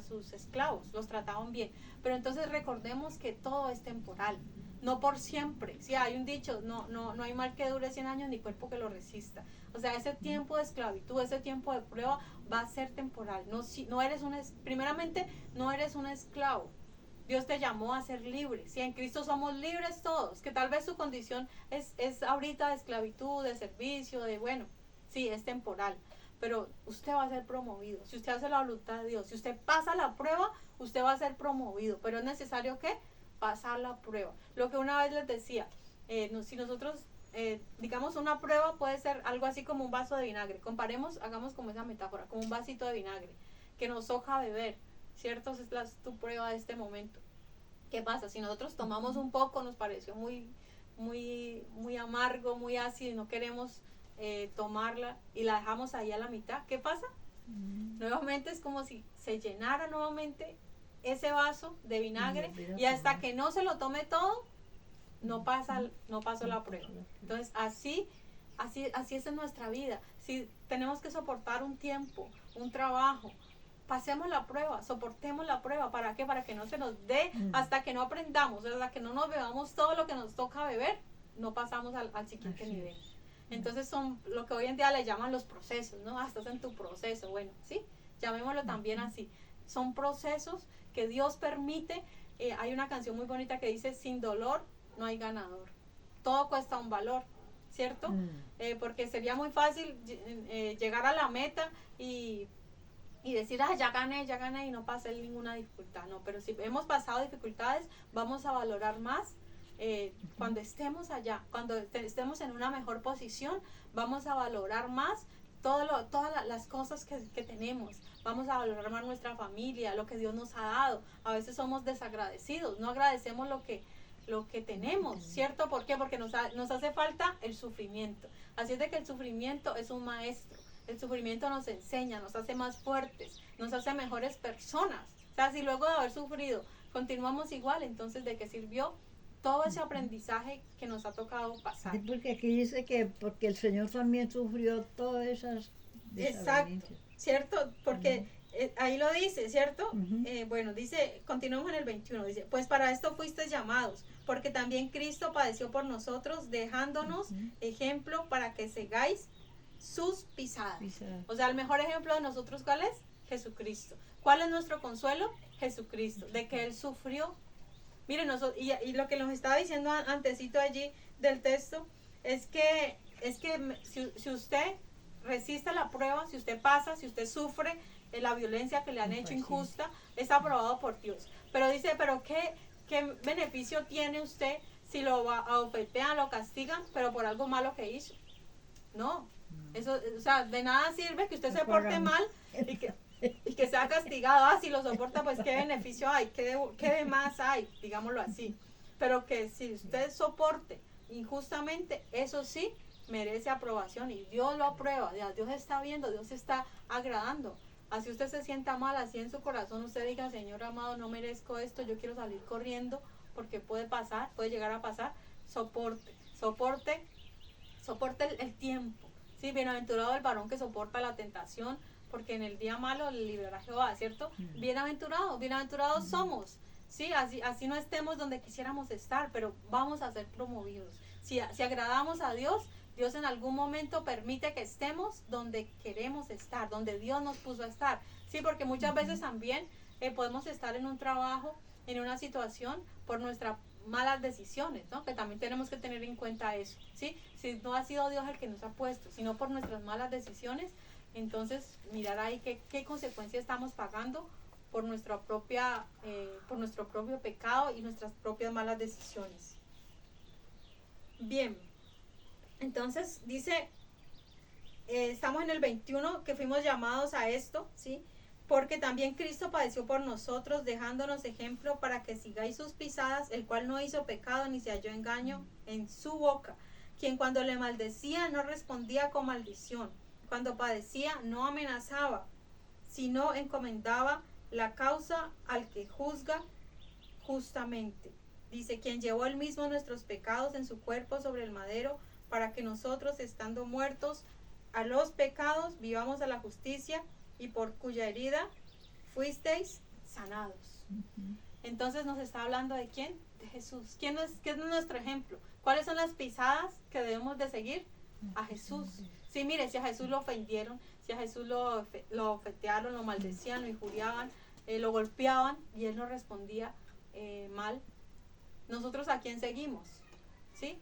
sus esclavos, los trataban bien. Pero entonces recordemos que todo es temporal, no por siempre. Sí, hay un dicho, no hay mal que dure 100 años ni cuerpo que lo resista. O sea, ese tiempo de esclavitud, ese tiempo de prueba va a ser temporal. Primeramente, no eres un esclavo. Dios te llamó a ser libre. Si en Cristo somos libres todos, que tal vez su condición es ahorita de esclavitud, de servicio, sí, es temporal. Pero usted va a ser promovido. Si usted hace la voluntad de Dios, si usted pasa la prueba, usted va a ser promovido. Pero es necesario que pasar la prueba. Lo que una vez les decía, si nosotros, digamos, una prueba puede ser algo así como un vaso de vinagre. Hagamos como esa metáfora, como un vasito de vinagre que nos toca beber, ¿cierto? Esa es tu prueba de este momento. ¿Qué pasa? Si nosotros tomamos un poco, nos pareció muy amargo, muy ácido, y no queremos tomarla y la dejamos ahí a la mitad, ¿qué pasa? Nuevamente es como si se llenara nuevamente ese vaso de vinagre, y hasta que no se lo tome todo, no pasó la prueba. Entonces así es en nuestra vida. Si tenemos que soportar un tiempo, un trabajo, pasemos la prueba, soportemos la prueba. ¿Para qué? Para que no se nos dé, hasta que no aprendamos, hasta que no nos bebamos todo lo que nos toca beber, no pasamos al siguiente nivel. Entonces son lo que hoy en día le llaman los procesos, ¿no? Estás en tu proceso, bueno, ¿sí? Llamémoslo también así. Son procesos que Dios permite. Hay una canción muy bonita que dice, sin dolor no hay ganador. Todo cuesta un valor, ¿cierto? Porque sería muy fácil llegar a la meta y decir, ya gané y no pasé ninguna dificultad. No, pero si hemos pasado dificultades, vamos a valorar más cuando estemos allá, cuando estemos en una mejor posición, vamos a valorar más todas las cosas que tenemos. Vamos a valorar más nuestra familia, lo que Dios nos ha dado. A veces somos desagradecidos, no agradecemos lo que tenemos, ¿cierto? ¿Por qué? Porque nos hace falta el sufrimiento. Así es de que el sufrimiento es un maestro. El sufrimiento nos enseña, nos hace más fuertes, nos hace mejores personas. O sea, si luego de haber sufrido continuamos igual, entonces ¿de qué sirvió todo ese aprendizaje que nos ha tocado pasar? Sí, porque aquí dice que porque el Señor también sufrió todas esas desavenencias. Exacto, ¿cierto? Porque ahí lo dice, ¿cierto? Ujú. Bueno, dice, continuemos en el 21, dice, pues para esto fuisteis llamados, porque también Cristo padeció por nosotros, dejándonos Ujú. ejemplo para que sigáis sus pisadas. Pisadas. O sea, el mejor ejemplo de nosotros, ¿cuál es? Jesucristo. ¿Cuál es nuestro consuelo? Jesucristo, de que Él sufrió. Miren, y lo que nos estaba diciendo antesito allí del texto, es que si usted resiste la prueba, si usted pasa, si usted sufre la violencia que le han hecho injusta, es aprobado por Dios. Pero dice, pero ¿qué beneficio tiene usted si lo abofetean, lo castigan, pero por algo malo que hizo? No, eso, o sea, de nada sirve que usted se porte mal y que sea castigado. Ah, si lo soporta, pues qué beneficio hay, qué de más hay, digámoslo así. Pero que si usted soporte injustamente, eso sí merece aprobación y Dios lo aprueba. Dios está viendo, Dios está agradando. Así usted se sienta mal, así en su corazón usted diga, Señor amado, no merezco esto, yo quiero salir corriendo porque puede pasar, puede llegar a pasar. Soporte el tiempo. Sí, bienaventurado el varón que soporta la tentación, porque en el día malo le librará Jehová, ¿cierto? Bienaventurados somos. Sí, así no estemos donde quisiéramos estar, pero vamos a ser promovidos. Si agradamos a Dios, Dios en algún momento permite que estemos donde queremos estar, donde Dios nos puso a estar. Sí, porque muchas veces también podemos estar en un trabajo, en una situación, por nuestras malas decisiones, ¿no? Que también tenemos que tener en cuenta eso, ¿sí? Si no ha sido Dios el que nos ha puesto, sino por nuestras malas decisiones, entonces mirar ahí qué consecuencias estamos pagando por nuestro propio pecado y nuestras propias malas decisiones. Bien, entonces dice, estamos en el 21, que fuimos llamados a esto, ¿sí? Porque también Cristo padeció por nosotros, dejándonos ejemplo para que sigáis sus pisadas, el cual no hizo pecado ni se halló engaño en su boca, quien cuando le maldecía no respondía con maldición, cuando padecía no amenazaba, sino encomendaba la causa al que juzga justamente. Dice, quien llevó él mismo nuestros pecados en su cuerpo sobre el madero, para que nosotros, estando muertos a los pecados, vivamos a la justicia, y por cuya herida fuisteis sanados. Entonces nos está hablando de quién, de Jesús. ¿Quién es nuestro ejemplo? ¿Cuáles son las pisadas que debemos de seguir? A Jesús. Sí, mire, si a Jesús lo ofendieron, si a Jesús lo ofetearon, lo maldecían, lo injuriaban, lo golpeaban y él no respondía mal, ¿nosotros a quién seguimos? ¿Sí?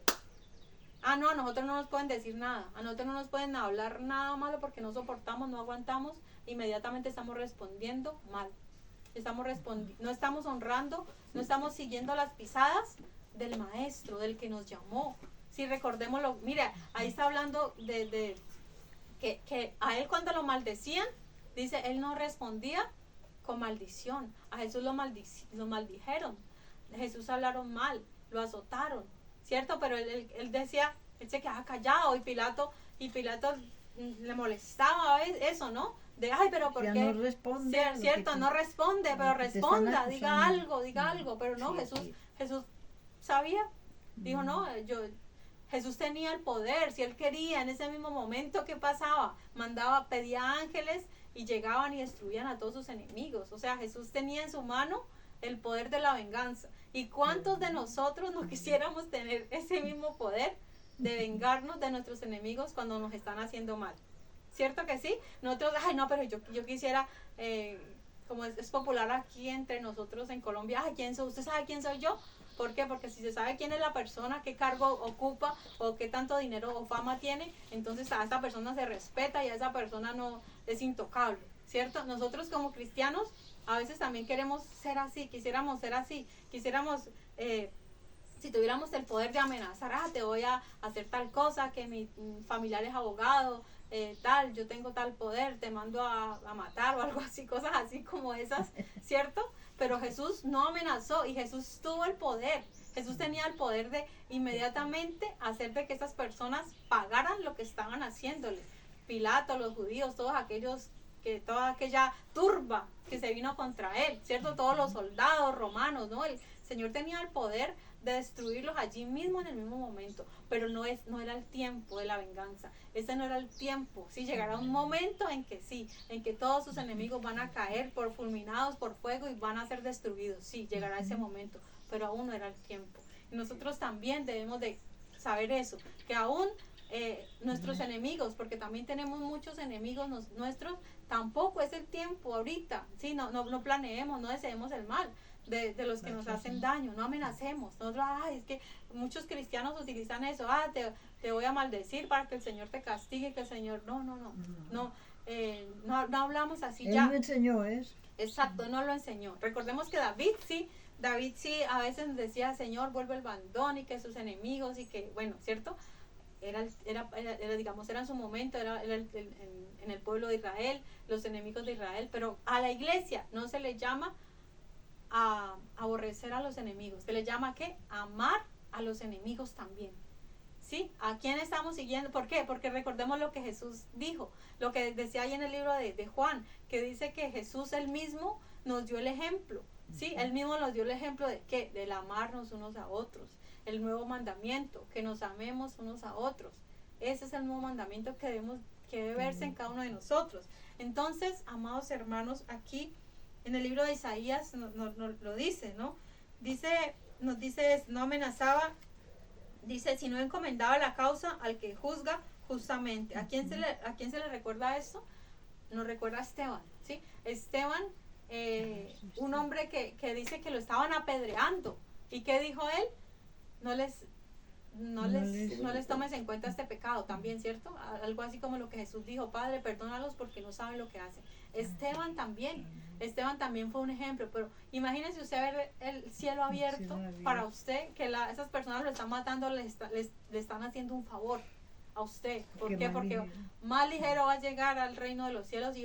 Ah, no, a nosotros no nos pueden decir nada, a nosotros no nos pueden hablar nada malo porque no soportamos, no aguantamos, inmediatamente estamos respondiendo mal. No estamos honrando, no estamos siguiendo las pisadas del maestro, del que nos llamó. Si recordémoslo, mira, ahí está hablando de que a él cuando lo maldecían, dice, él no respondía con maldición. A Jesús lo maldijeron, de Jesús hablaron mal, lo azotaron, ¿cierto? Pero él decía, él se quedaba callado y Pilato le molestaba eso, ¿no? De, ay, pero ¿por Ya qué? no responde. Cierto, no responde, pero responda, diga algo, pero no, Sí. Jesús sabía, dijo, no, Jesús tenía el poder, si él quería, en ese mismo momento, ¿qué pasaba? Pedía ángeles y llegaban y destruían a todos sus enemigos. O sea, Jesús tenía en su mano el poder de la venganza. ¿Y cuántos de nosotros no quisiéramos tener ese mismo poder de vengarnos de nuestros enemigos cuando nos están haciendo mal? ¿Cierto que sí? Nosotros, ay no, pero yo quisiera, como es popular aquí entre nosotros en Colombia, ay, ¿quién soy? ¿Usted sabe quién soy yo? ¿Por qué? Porque si se sabe quién es la persona, qué cargo ocupa o qué tanto dinero o fama tiene, entonces a esa persona se respeta y a esa persona no es intocable, ¿cierto? Nosotros como cristianos a veces también queremos ser así, quisiéramos ser así, si tuviéramos el poder de amenazar, te voy a hacer tal cosa, que mi familiar es abogado, yo tengo tal poder, te mando a matar o algo así, cosas así como esas, ¿cierto? Pero Jesús no amenazó y Jesús tuvo el poder. Jesús tenía el poder de inmediatamente hacer de que esas personas pagaran lo que estaban haciéndole. Pilato, los judíos, toda aquella turba que se vino contra él, ¿cierto? Todos los soldados romanos, ¿no? Él Señor tenía el poder de destruirlos allí mismo en el mismo momento, pero no era el tiempo de la venganza. Ese no era el tiempo. Sí, llegará un momento en que sí, en que todos sus enemigos van a caer por fulminados por fuego y van a ser destruidos. Sí, llegará ese momento, pero aún no era el tiempo. Y nosotros también debemos de saber eso, que aún nuestros enemigos, porque también tenemos muchos enemigos nuestros, tampoco es el tiempo ahorita. Sí, no planeemos, no deseemos el mal de los que nos hacen daño, no amenacemos. Nosotros, es que muchos cristianos utilizan eso, te voy a maldecir para que el Señor te castigue, que el Señor, no hablamos así. Él ya me enseñó eso. Exacto, no lo enseñó. Recordemos que David sí a veces decía, Señor, vuelve el bandón y que sus enemigos y que, bueno, ¿cierto? Era digamos, era en su momento, era en el pueblo de Israel, los enemigos de Israel, pero a la iglesia no se le llama a aborrecer a los enemigos, se le llama ¿qué? Amar a los enemigos también. ¿Sí? ¿A quién estamos siguiendo? ¿Por qué? Porque recordemos lo que Jesús dijo, lo que decía ahí en el libro de Juan, que dice que Jesús él mismo nos dio el ejemplo, ¿sí? Él mismo nos dio el ejemplo de ¿qué? Del amarnos unos a otros, el nuevo mandamiento, que nos amemos unos a otros. Ese es el nuevo mandamiento que debe verse en cada uno de nosotros. Entonces, amados hermanos, aquí en el libro de Isaías nos lo dice, ¿no? Nos dice, no amenazaba. Dice, si no encomendaba la causa al que juzga justamente. ¿A quién se le recuerda esto? Nos recuerda a Esteban, ¿sí? Esteban, un hombre que dice que lo estaban apedreando. ¿Y qué dijo él? No les tomes en cuenta este pecado también, ¿cierto? Algo así como lo que Jesús dijo, Padre, perdónalos porque no saben lo que hacen. Esteban también fue un ejemplo, pero imagínense usted ver el cielo abierto para usted, que esas personas lo están matando, le están haciendo un favor a usted. ¿Por qué? Porque más ligero va a llegar al reino de los cielos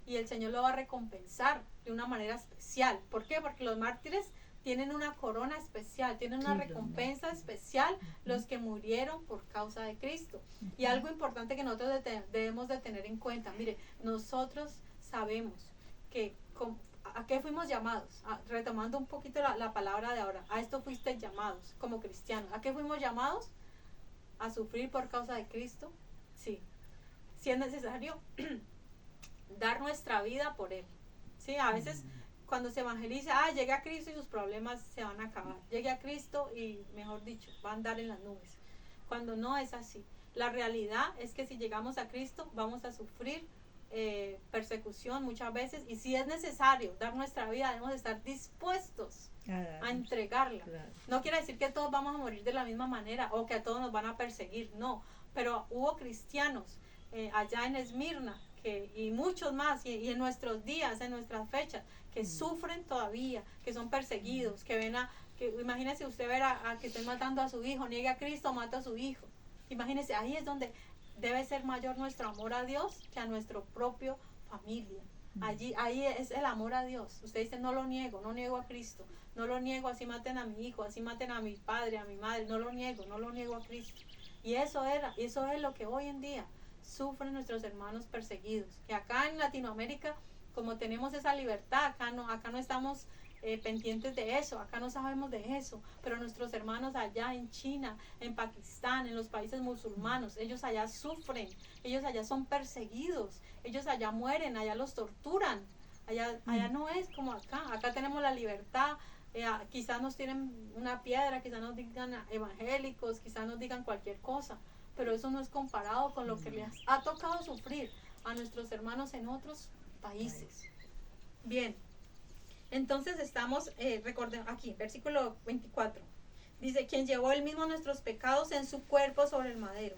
y el Señor lo va a recompensar de una manera especial. ¿Por qué? Porque los mártires tienen una corona especial, tienen una recompensa especial los que murieron por causa de Cristo. Y algo importante que nosotros debemos de tener en cuenta, mire, nosotros sabemos que a qué fuimos llamados, retomando un poquito la palabra de ahora, a esto fuiste llamados como cristianos. ¿A qué fuimos llamados? A sufrir por causa de Cristo, sí. Si es necesario dar nuestra vida por Él, sí. A veces cuando se evangeliza, llegue a Cristo y sus problemas se van a acabar. Llegue a Cristo y, mejor dicho, va a andar en las nubes. Cuando no es así. La realidad es que si llegamos a Cristo, vamos a sufrir persecución muchas veces. Y si es necesario dar nuestra vida, debemos estar dispuestos a entregarla. Claro. No quiere decir que todos vamos a morir de la misma manera o que a todos nos van a perseguir, no. Pero hubo cristianos allá en Esmirna y muchos más, y en nuestros días, en nuestras fechas, que sufren todavía, que son perseguidos, que imagínese usted ver a que estén matando a su hijo, niegue a Cristo, mata a su hijo. Imagínese, ahí es donde debe ser mayor nuestro amor a Dios que a nuestro propio familia. Ahí es el amor a Dios. Usted dice, no niego a Cristo, no lo niego, así maten a mi hijo, así maten a mi padre, a mi madre, no lo niego a Cristo. Y eso es lo que hoy en día sufren nuestros hermanos perseguidos. Que acá en Latinoamérica, como tenemos esa libertad, acá no estamos pendientes de eso, acá no sabemos de eso, pero nuestros hermanos allá en China, en Pakistán, en los países musulmanos, ellos allá sufren, ellos allá son perseguidos, ellos allá mueren, allá los torturan, allá no es como acá tenemos la libertad. Quizás nos tienen una piedra, quizás nos digan evangélicos, quizás nos digan cualquier cosa, pero eso no es comparado con lo que les ha tocado sufrir a nuestros hermanos en otros países. Bien, entonces estamos, recordemos aquí, versículo 24, dice, quien llevó él mismo nuestros pecados en su cuerpo sobre el madero,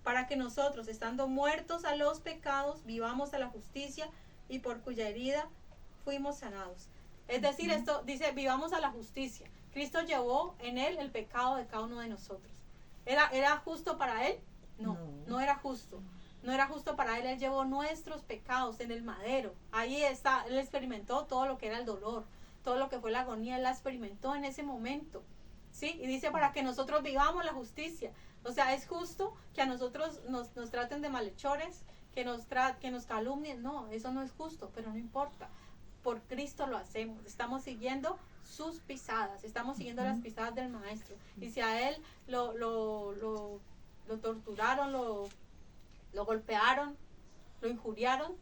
para que nosotros, estando muertos a los pecados, vivamos a la justicia, y por cuya herida fuimos sanados. Es decir, esto dice, vivamos a la justicia. Cristo llevó en él el pecado de cada uno de nosotros. ¿Era justo para él? No era justo. No era justo para él. Él llevó nuestros pecados en el madero. Ahí está, él experimentó todo lo que era el dolor, todo lo que fue la agonía, él la experimentó en ese momento. ¿Sí? Y dice, para que nosotros vivamos la justicia. O sea, ¿es justo que a nosotros nos traten de malhechores, que nos calumnien? No, eso no es justo, pero no importa. Por Cristo lo hacemos. Estamos siguiendo sus pisadas, estamos siguiendo las pisadas del Maestro. Y si a él lo torturaron, lo golpearon, lo injuriaron,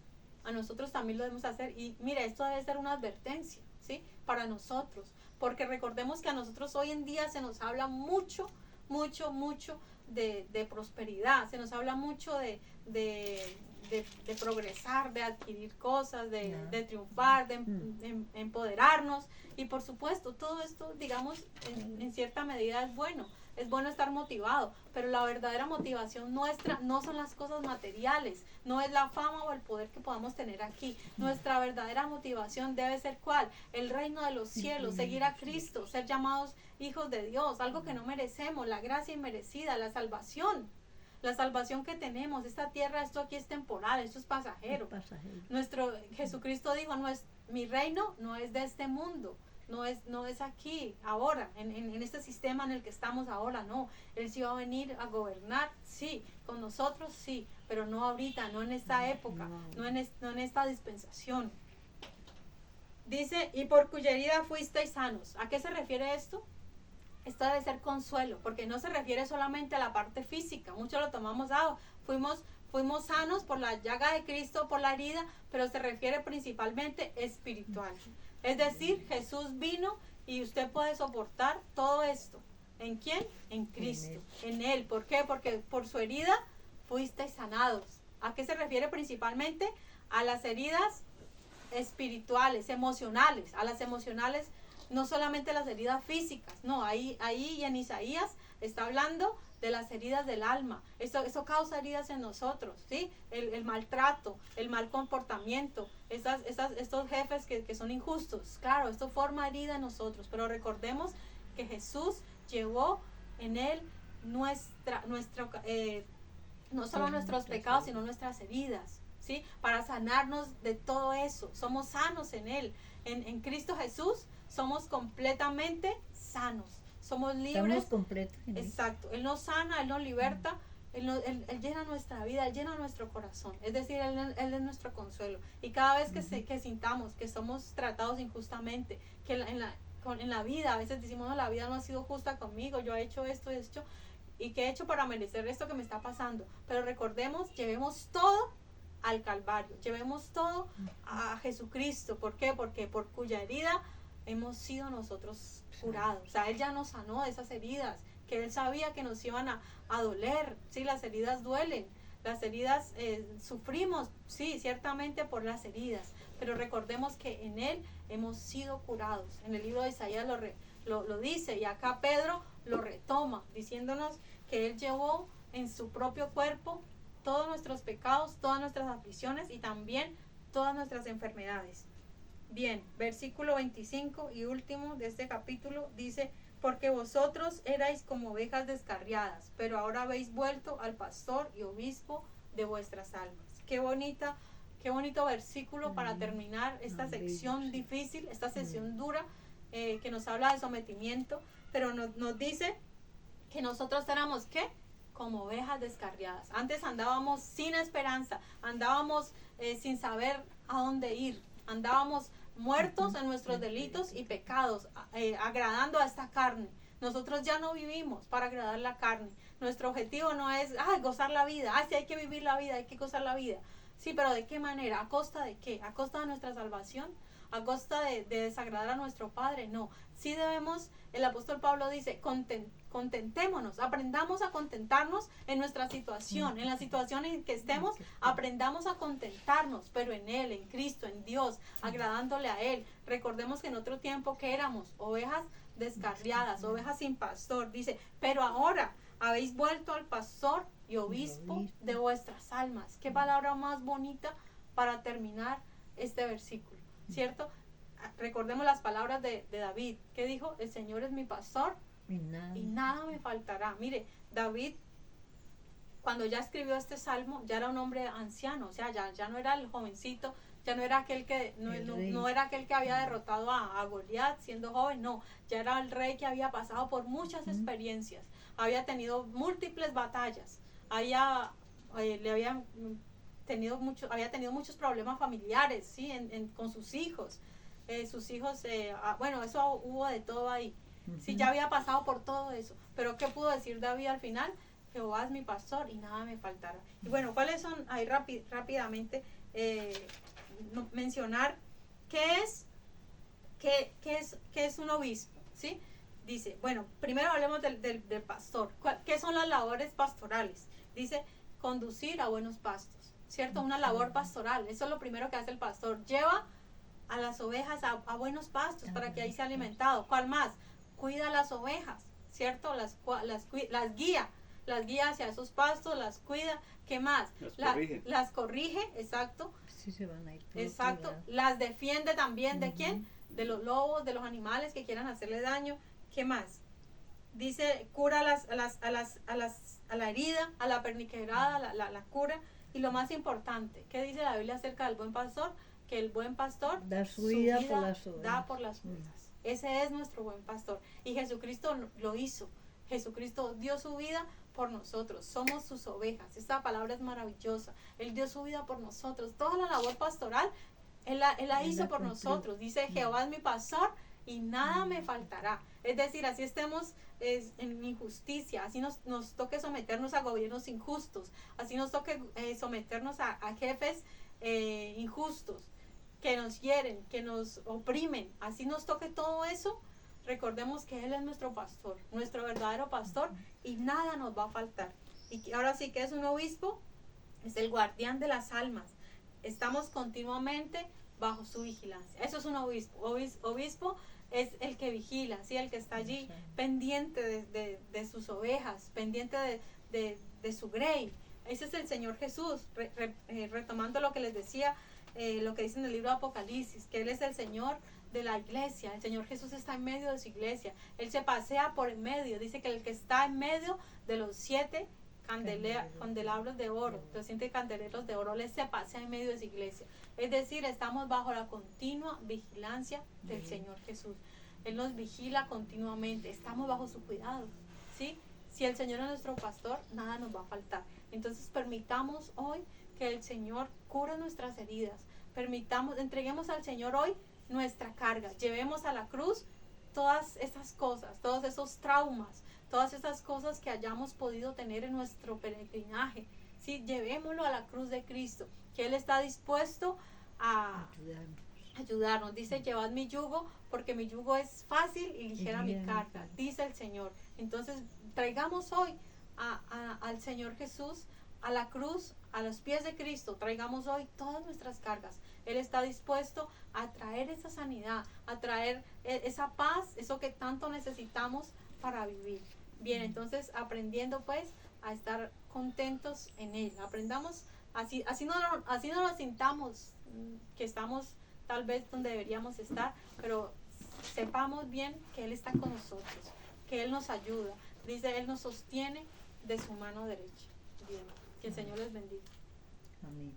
a nosotros también lo debemos hacer. Y mire, esto debe ser una advertencia, ¿sí? Para nosotros, porque recordemos que a nosotros hoy en día se nos habla mucho de prosperidad, se nos habla mucho de progresar, de adquirir cosas, de triunfar, de empoderarnos. Y por supuesto, todo esto, digamos, en cierta medida es bueno estar motivado, pero la verdadera motivación nuestra no son las cosas materiales, no es la fama o el poder que podamos tener aquí. Nuestra verdadera motivación debe ser ¿cuál? El reino de los cielos, seguir a Cristo, ser llamados hijos de Dios, algo que no merecemos, la gracia inmerecida, la salvación. La salvación que tenemos, esta tierra, esto aquí es temporal, esto es pasajero. Nuestro Jesucristo dijo, mi reino no es de este mundo, no es aquí, ahora, en este sistema en el que estamos ahora, no. Él sí va a venir a gobernar, sí, con nosotros, sí, pero no ahorita, no en esta época, no en esta dispensación. Dice, y por cuya herida fuisteis sanos. ¿A qué se refiere esto? Esto debe ser consuelo, porque no se refiere solamente a la parte física. Muchos lo tomamos, fuimos sanos por la llaga de Cristo, por la herida, pero se refiere principalmente espiritual. Es decir, Jesús vino y usted puede soportar todo esto. ¿En quién? En Cristo, en Él. ¿Por qué? Porque por su herida fuisteis sanados. ¿A qué se refiere principalmente? A las heridas espirituales, emocionales, a las emocionales. No solamente las heridas físicas, no, ahí en Isaías está hablando de las heridas del alma. Eso causa heridas en nosotros, ¿sí? El maltrato, el mal comportamiento, estos jefes que son injustos, claro, esto forma herida en nosotros, pero recordemos que Jesús llevó en él no solo nuestros pecados, sino nuestras heridas, ¿sí? Para sanarnos de todo eso. Somos sanos en él, en Cristo Jesús. Somos completamente sanos, somos libres. Estamos completos. Exacto, Él nos sana, Él nos liberta, Él llena nuestra vida, Él llena nuestro corazón. Es decir, Él es nuestro consuelo. Y cada vez que sintamos que somos tratados injustamente, que en la vida a veces decimos, no, la vida no ha sido justa conmigo, yo he hecho esto, y ¿qué he hecho para merecer esto que me está pasando? Pero recordemos, llevemos todo al Calvario, llevemos todo a Jesucristo. ¿Por qué? Porque por cuya herida hemos sido nosotros curados. O sea, Él ya nos sanó de esas heridas, que Él sabía que nos iban a doler. Sí, las heridas duelen, las heridas sufrimos, sí, ciertamente por las heridas, pero recordemos que en Él hemos sido curados. En el libro de Isaías lo dice, y acá Pedro lo retoma, diciéndonos que Él llevó en su propio cuerpo todos nuestros pecados, todas nuestras aflicciones y también todas nuestras enfermedades. Bien, versículo 25 y último de este capítulo dice, porque vosotros erais como ovejas descarriadas, pero ahora habéis vuelto al pastor y obispo de vuestras almas. Qué bonito versículo para terminar esta sección difícil, esta sección dura, que nos habla de sometimiento, pero nos dice que nosotros éramos, ¿qué? Como ovejas descarriadas. Antes andábamos sin esperanza, andábamos sin saber a dónde ir. Andábamos muertos en nuestros delitos y pecados, agradando a esta carne. Nosotros ya no vivimos para agradar la carne. Nuestro objetivo no es gozar la vida. Sí, hay que vivir la vida, hay que gozar la vida. Sí, pero ¿de qué manera? ¿A costa de qué? ¿A costa de nuestra salvación? ¿A costa de desagradar a nuestro Padre? No. Sí debemos, el apóstol Pablo dice, contentémonos, aprendamos a contentarnos en nuestra situación, en la situación en que estemos, aprendamos a contentarnos, pero en Él, en Cristo, en Dios, agradándole a Él. Recordemos que en otro tiempo que éramos ovejas descarriadas, ovejas sin pastor, dice, pero ahora habéis vuelto al pastor y obispo de vuestras almas. Qué palabra más bonita para terminar este versículo, ¿cierto? Recordemos las palabras de David, que dijo, el Señor es mi pastor y nada me faltará. Mire, David, cuando ya escribió este salmo, ya era un hombre anciano, o sea, ya no era el jovencito, ya no era aquel que no era aquel que había derrotado a Goliat siendo joven, no, ya era el rey que había pasado por muchas experiencias, había tenido múltiples batallas, había tenido muchos problemas familiares, ¿sí? con sus hijos. sus hijos, bueno, eso hubo de todo ahí. Sí, Ujú. ya había pasado por todo eso. Pero ¿qué pudo decir David al final? Jehová es mi pastor y nada me faltará. Y bueno, ¿cuáles son? Ahí rápidamente mencionar qué es, qué es un obispo, ¿sí? Dice, bueno, primero hablemos del pastor. ¿Qué son las labores pastorales? Dice, conducir a buenos pastos, ¿cierto? Una labor pastoral. Eso es lo primero que hace el pastor. Lleva a las ovejas a buenos pastos para que ahí sea alimentado. ¿Cuál más? Cuida las ovejas, ¿cierto? Las guía hacia esos pastos, las cuida. ¿Qué más? Las corrige, exacto. Sí se van a ir por otro Exacto. lado. Las defiende también. ¿De Ujú. quién? De los lobos, de los animales que quieran hacerle daño. ¿Qué más? Dice, cura a la herida, a la perniquebrada, la cura. Y lo más importante, ¿qué dice la Biblia acerca del buen pastor? Que el buen pastor Da su vida por las ovejas. da por las ovejas. Ese es nuestro buen pastor. Y Jesucristo lo hizo. Jesucristo dio su vida por nosotros. Somos sus ovejas. Esta palabra es maravillosa. Él dio su vida por nosotros. Toda la labor pastoral, Él la hizo por nosotros. Dice, Jehová es mi pastor y nada me faltará. Es decir, así estemos en injusticia, así nos toque someternos a gobiernos injustos, así nos toque someternos a jefes injustos, que nos hieren, que nos oprimen, así nos toque todo eso. Recordemos que Él es nuestro pastor, nuestro verdadero pastor, y nada nos va a faltar. Y ahora sí que es un obispo, es el guardián de las almas. Estamos continuamente bajo su vigilancia. Eso es un obispo. Obispo es el que vigila, ¿sí? El que está allí pendiente de sus ovejas, pendiente de su grey. Ese es el Señor Jesús, retomando lo que les decía, lo que dice en el libro de Apocalipsis, que Él es el Señor de la iglesia. El Señor Jesús está en medio de su iglesia. Él se pasea por en medio. Dice que el que está en medio de los 7 candelabros de oro, los 7 candeleros de oro, Él se pasea en medio de su iglesia. Es decir, estamos bajo la continua vigilancia del Señor Jesús. Él nos vigila continuamente, estamos bajo su cuidado, ¿sí? Si el Señor es nuestro pastor, nada nos va a faltar. Entonces permitamos hoy que el Señor cure nuestras heridas. Entreguemos al Señor hoy nuestra carga. Llevemos a la cruz todas esas cosas, todos esos traumas, todas esas cosas que hayamos podido tener en nuestro peregrinaje. ¿Sí? Llevémoslo a la cruz de Cristo, que Él está dispuesto a ayudarnos. Dice, llevad mi yugo, porque mi yugo es fácil y ligera mi carga, dice el Señor. Entonces, traigamos hoy al Señor Jesús a la cruz, a los pies de Cristo. Traigamos hoy todas nuestras cargas. Él está dispuesto a traer esa sanidad, a traer esa paz, eso que tanto necesitamos para vivir. Bien, entonces aprendiendo pues a estar contentos en Él. Aprendamos, así no nos sintamos que estamos tal vez donde deberíamos estar, pero sepamos bien que Él está con nosotros, que Él nos ayuda. Dice, Él nos sostiene de su mano derecha. Bien, que el Señor les bendiga. Amén.